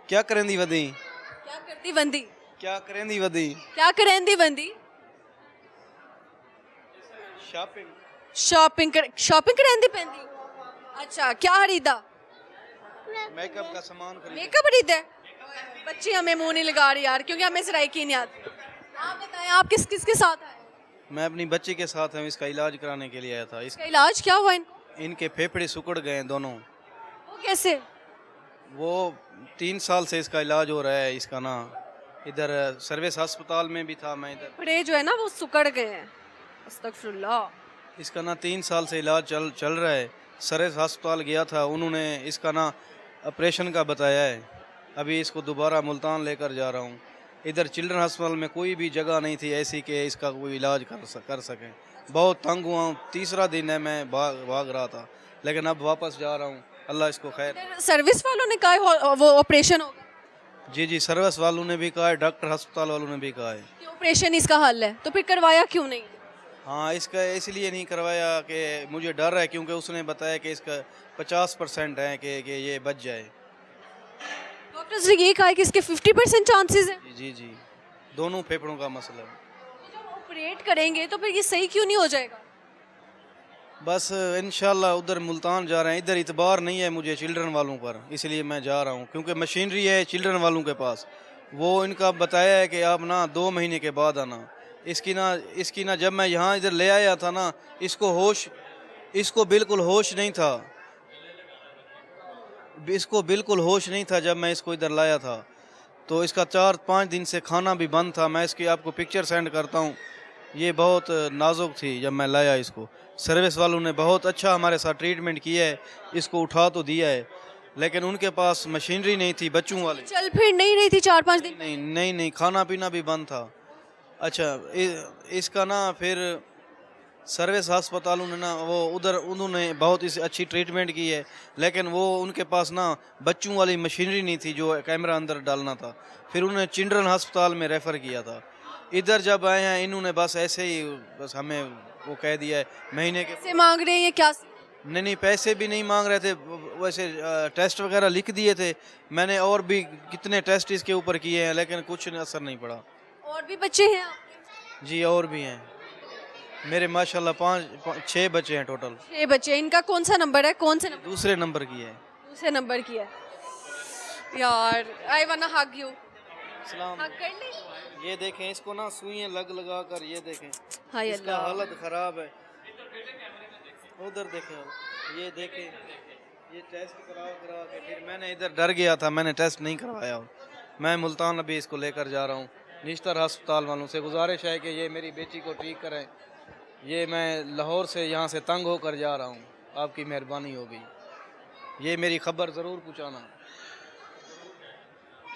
क्या करेंदी वदी? क्या करती बंदी? क्या करेंदी वदी? क्या करेंदी बंदी? शॉपिंग। शॉपिंग करेंदी पेंदी। अच्छा, क्या खरीदा? मेकअप का सामान खरीदा। मेकअप खरीदा है? बच्ची हमें मुंह नहीं लगा रही यार, क्योंकि हमें सराइकी नहीं आती। आप बताएं, आप किस किस के साथ आए? मैं अपनी बच्ची के साथ हूँ, इसका इलाज कराने के लिए आया था। इसका इलाज क्या हुआ इनको? इनके फेफड़े सिकुड़ गए हैं दोनों। वो कैसे? वो 3 साल से इसका इलाज हो रहा है। इसका ना इधर सर्विस अस्पताल में भी था, मैं इधर। फेफड़े जो है ना वो सुकड़ गए हैं। अस्तगफुरुल्लाह। इसका ना 3 साल से इलाज चल रहा है। सर्विस अस्पताल गया था, उन्होंने इसका ना ऑपरेशन का बताया है। अभी इसको दोबारा मुल्तान लेकर जा रहा हूँ। इधर चिल्ड्रन अस्पताल में कोई भी जगह नहीं थी ऐसी कि इसका कोई इलाज कर सकें। बहुत तंग हुआ हूँ, तीसरा दिन है मैं भाग रहा था, लेकिन अब वापस जा रहा हूँ। अल्लाह इसको खैर। सर्विस वालों ने कहा वो ऑपरेशन होगा? जी जी, सर्विस वालों ने भी कहा है, डॉक्टर अस्पताल वालों ने भी कहा है कि ऑपरेशन इसका हल है, तो फिर करवाया क्यों नहीं? हाँ, इसका इसलिए नहीं करवाया कि मुझे डर है, क्योंकि उसने बताया कि इसका 50% है कि ये बच जाए। डॉक्टर्स ने ये कहा है कि इसके 50% चांसेस हैं। जी जी जी, दोनों फेफड़ों का मसला है। जब ऑपरेट करेंगे तो फिर ये सही क्यों नहीं हो जाएगा? बस इंशाल्लाह उधर मुल्तान जा रहे हैं। इधर इतबार नहीं है मुझे चिल्ड्रन वालों पर, इसलिए मैं जा रहा हूँ, क्योंकि मशीनरी है चिल्ड्रन वालों के पास। वो इनका बताया है कि आप ना 2 महीने के बाद आना। इसकी ना जब मैं यहाँ इधर ले आया था ना, इसको बिल्कुल होश नहीं था। इसको बिल्कुल होश नहीं था जब मैं इसको इधर लाया था। तो इसका 4-5 दिन से खाना भी बंद था। मैं इसकी आपको पिक्चर सेंड करता हूँ। ये बहुत नाजुक थी जब मैं लाया इसको। सर्विस वालों ने बहुत अच्छा हमारे साथ ट्रीटमेंट किया है, इसको उठा तो दिया है, लेकिन उनके पास मशीनरी नहीं थी बच्चों वाली। चल फिर नहीं रही थी 4-5 दिन? नहीं, खाना पीना भी बंद था। अच्छा, इसका ना फिर सर्विस अस्पतालों ने ना वो उन्होंने बहुत इस अच्छी ट्रीटमेंट की है, लेकिन वो उनके पास ना बच्चों वाली मशीनरी नहीं थी जो कैमरा अंदर डालना था। फिर उन्हें चिल्ड्रन अस्पताल में रेफ़र किया था। इधर जब आए हैं इन्होंने बस ऐसे ही बस हमें वो कह दिया है महीने के। पैसे मांग रहे हैं ये क्या? नहीं, पैसे भी नहीं मांग रहे थे, वैसे टेस्ट वगैरह लिख दिए थे मैंने, और भी कितने टेस्ट इसके ऊपर किए हैं, लेकिन कुछ असर नहीं पड़ा। और भी बच्चे हैं आपके? जी, और भी हैं मेरे माशाल्लाह 6 बच्चे हैं टोटल। 6 बच्चे। इनका कौन सा नंबर है? कौन से नंबर? दूसरे नंबर की है। दूसरे नंबर की है। यार आई वाना हग यू। सलाम। हग कर ले। ये देखें, इसको ना सुइयां लगा कर, ये देखें हाय इसका अल्लाह, हालत ख़राब है। उधर देखें, ये देखें, ये टेस्ट करा के फिर मैंने इधर डर गया था, मैंने टेस्ट नहीं करवाया। मैं मुल्तान अभी इसको लेकर जा रहा हूँ। निश्तर अस्पताल वालों से गुजारिश है कि ये मेरी बेटी को ठीक करें। ये मैं लाहौर से यहाँ से तंग होकर जा रहा हूँ, आपकी मेहरबानी होगी। ये मेरी खबर ज़रूर पहुँचाना।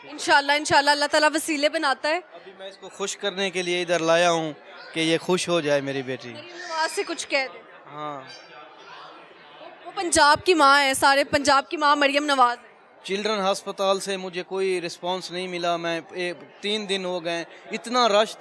इंशाल्लाह इंशाल्लाह अल्लाह ताला वसीले बनाता है। अभी मैं इसको खुश करने के लिए इधर लाया हूँ कि ये खुश हो जाए मेरी बेटी। मरीम नवाज से कुछ कह दे। हाँ, वो पंजाब की माँ है, सारे पंजाब की माँ मरियम नवाज है। चिल्ड्रन अस्पताल से मुझे कोई रिस्पांस नहीं मिला। मैं 3 दिन हो गए, इतना रश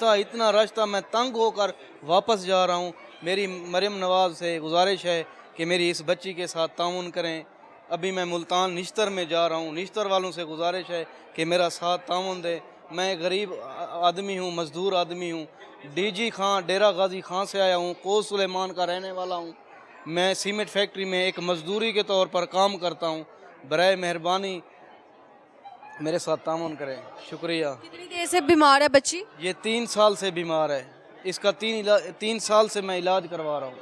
था, मैं तंग होकर वापस जा रहा हूँ। मेरी मरियम नवाज से गुजारिश है कि मेरी इस बच्ची के साथ ताउन करें। अभी मैं मुल्तान निश्तर में जा रहा हूँ। निश्तर वालों से गुजारिश है कि मेरा साथ ताउन दे। मैं गरीब आदमी हूँ, मज़दूर आदमी हूँ। डीजी खां डेरा गाजी खां से आया हूँ, कोस सुलेमान का रहने वाला हूँ। मैं सीमेंट फैक्ट्री में एक मज़दूरी के तौर पर काम करता हूँ। बराए मेहरबानी मेरे साथ तामुन करें, शुक्रिया। कितनी देर से बीमार है बच्ची? ये 3 साल से बीमार है। इसका 3 साल से मैं इलाज करवा रहा हूँ।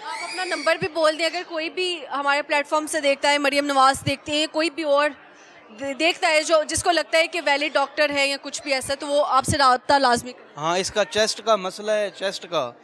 आप अपना नंबर भी बोल दें, अगर कोई भी हमारे प्लेटफॉर्म से देखता है, मरियम नवाज देखते हैं, कोई भी और देखता है, जो जिसको लगता है कि वैलिड डॉक्टर है या कुछ भी ऐसा, तो वो आपसे रब्ता लाजमी करें। हाँ, इसका चेस्ट का मसला है, चेस्ट का।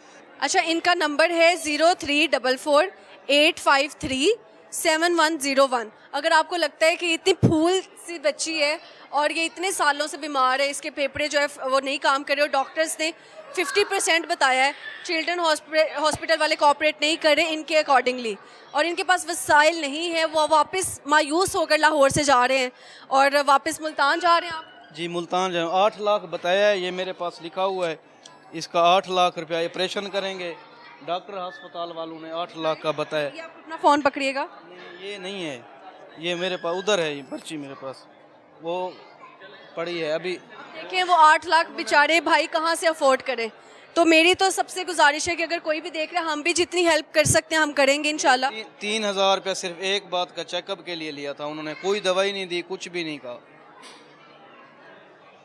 अच्छा, इनका नंबर है 034485371101। अगर आपको लगता है कि इतनी फूल सी बच्ची है और ये इतने सालों से बीमार है, इसके फेफड़े जो है वो नहीं काम कर रहे, और डॉक्टर्स ने 50% बताया है, चिल्ड्रन हॉस्पिटल वाले कोऑपरेट नहीं कर रहे इनके अकॉर्डिंगली, और इनके पास वसाइल नहीं है, वो वापस मायूस होकर लाहौर से जा रहे हैं और वापस मुल्तान जा रहे हैं। आप जी मुल्तान जाए, 8 लाख बताया है, ये मेरे पास लिखा हुआ है, इसका 8 लाख रुपया ऑपरेशन करेंगे। डॉक्टर अस्पताल वालों ने 8 लाख का बताया। ये आप अपना फ़ोन पकड़िएगा। ये नहीं है, ये मेरे पास उधर है, ये पर्ची मेरे पास वो पड़ी है अभी। देखिए वो 8 लाख बेचारे भाई कहाँ से अफोर्ड करें। तो मेरी तो सबसे गुजारिश है कि अगर कोई भी देख रहा है, हम भी जितनी हेल्प कर सकते हैं हम करेंगे इंशाल्लाह। 3,000 रुपया सिर्फ एक बात का चेकअप के लिए लिया था उन्होंने, कोई दवाई नहीं दी, कुछ भी नहीं कहा।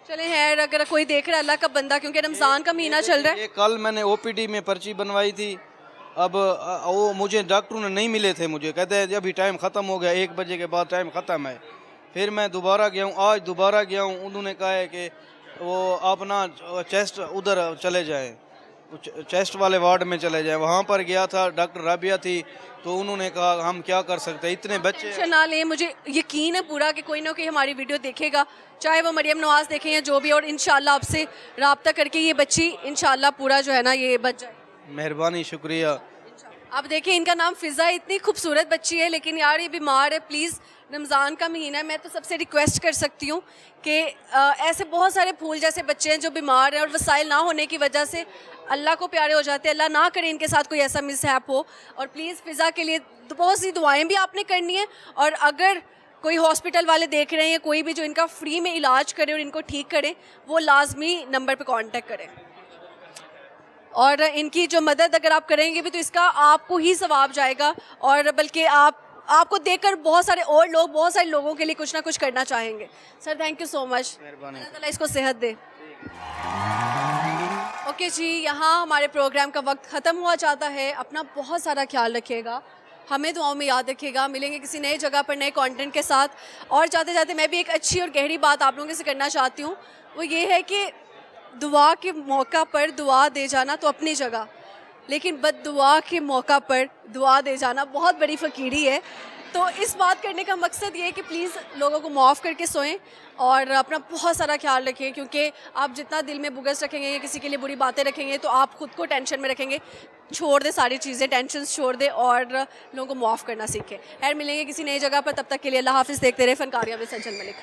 चले खैर, अगर कोई देख रहा है अल्लाह का बंदा, क्योंकि रमज़ान का महीना चल रहा है। ये कल मैंने ओपीडी में पर्ची बनवाई थी, अब वो मुझे डॉक्टरों ने नहीं मिले थे, मुझे कहते हैं अभी टाइम ख़त्म हो गया, 1 बजे के बाद टाइम ख़त्म है। फिर मैं दोबारा गया हूँ, आज दोबारा गया हूँ, उन्होंने कहा है कि वो आप ना चेस्ट उधर चले जाएं, चेस्ट वाले वार्ड में चले जाएं। वहाँ पर गया था, डॉक्टर राबिया थी, तो उन्होंने कहा हम क्या कर सकते हैं, इतने बच्चे। टेंशन ना लें, मुझे यकीन है पूरा कि कोई ना कोई हमारी वीडियो देखेगा, चाहे वो मरियम नवाज़ देखें या जो भी, और इंशाल्लाह आपसे रब्ता करके ये बच्ची इंशाल्लाह पूरा जो है ना ये बच जाए। मेहरबानी, शुक्रिया। अब देखिए इनका नाम फ़िज़ा, इतनी खूबसूरत बच्ची है, लेकिन यार ये बीमार है। प्लीज़, रमज़ान का महीना है, मैं तो सबसे रिक्वेस्ट कर सकती हूँ कि ऐसे बहुत सारे फूल जैसे बच्चे हैं जो बीमार हैं और वसाइल ना होने की वजह से अल्लाह को प्यारे हो जाते हैं। अल्लाह ना करे इनके साथ कोई ऐसा मिसहैप हो। और प्लीज़ फ़िज़ा के लिए बहुत सी दुआएँ भी आपने करनी है, और अगर कोई हॉस्पिटल वाले देख रहे हैं या कोई भी जो इनका फ्री में इलाज करे और इनको ठीक करें, वो लाजमी नंबर पर कॉन्टेक्ट करें। और इनकी जो मदद अगर आप करेंगे भी तो इसका आपको ही सवाब जाएगा, और बल्कि आपको देखकर बहुत सारे और लोग, बहुत सारे लोगों के लिए कुछ ना कुछ करना चाहेंगे। Sir thank you so much, मेहरबानी। अल्लाह ताला इसको सेहत दे। ओके जी, यहाँ हमारे प्रोग्राम का वक्त ख़त्म हुआ चाहता है। अपना बहुत सारा ख्याल रखिएगा, हमें दुआओं में याद रखिएगा। मिलेंगे किसी नए जगह पर नए कंटेंट के साथ। और जाते जाते मैं भी एक अच्छी और गहरी बात आप लोगों से करना चाहती हूँ, वो ये है कि दुआ के मौका पर दुआ दे जाना तो अपनी जगह, लेकिन बद्दुआ के मौका पर दुआ दे जाना बहुत बड़ी फ़कीरी है। तो इस बात करने का मकसद ये है कि प्लीज़ लोगों को माफ़ करके सोएं और अपना बहुत सारा ख्याल रखें, क्योंकि आप जितना दिल में बुग़्ज़ रखेंगे या किसी के लिए बुरी बातें रखेंगे तो आप ख़ुद को टेंशन में रखेंगे। छोड़ दें सारी चीज़ें, टेंशन छोड़ दें और लोगों को माफ़ करना सीखें। खैर, मिलेंगे किसी नई जगह पर, तब तक के लिए अल्लाह हाफ़िज़। देखते रहे फनकारियाँ विद अंजल मलिक।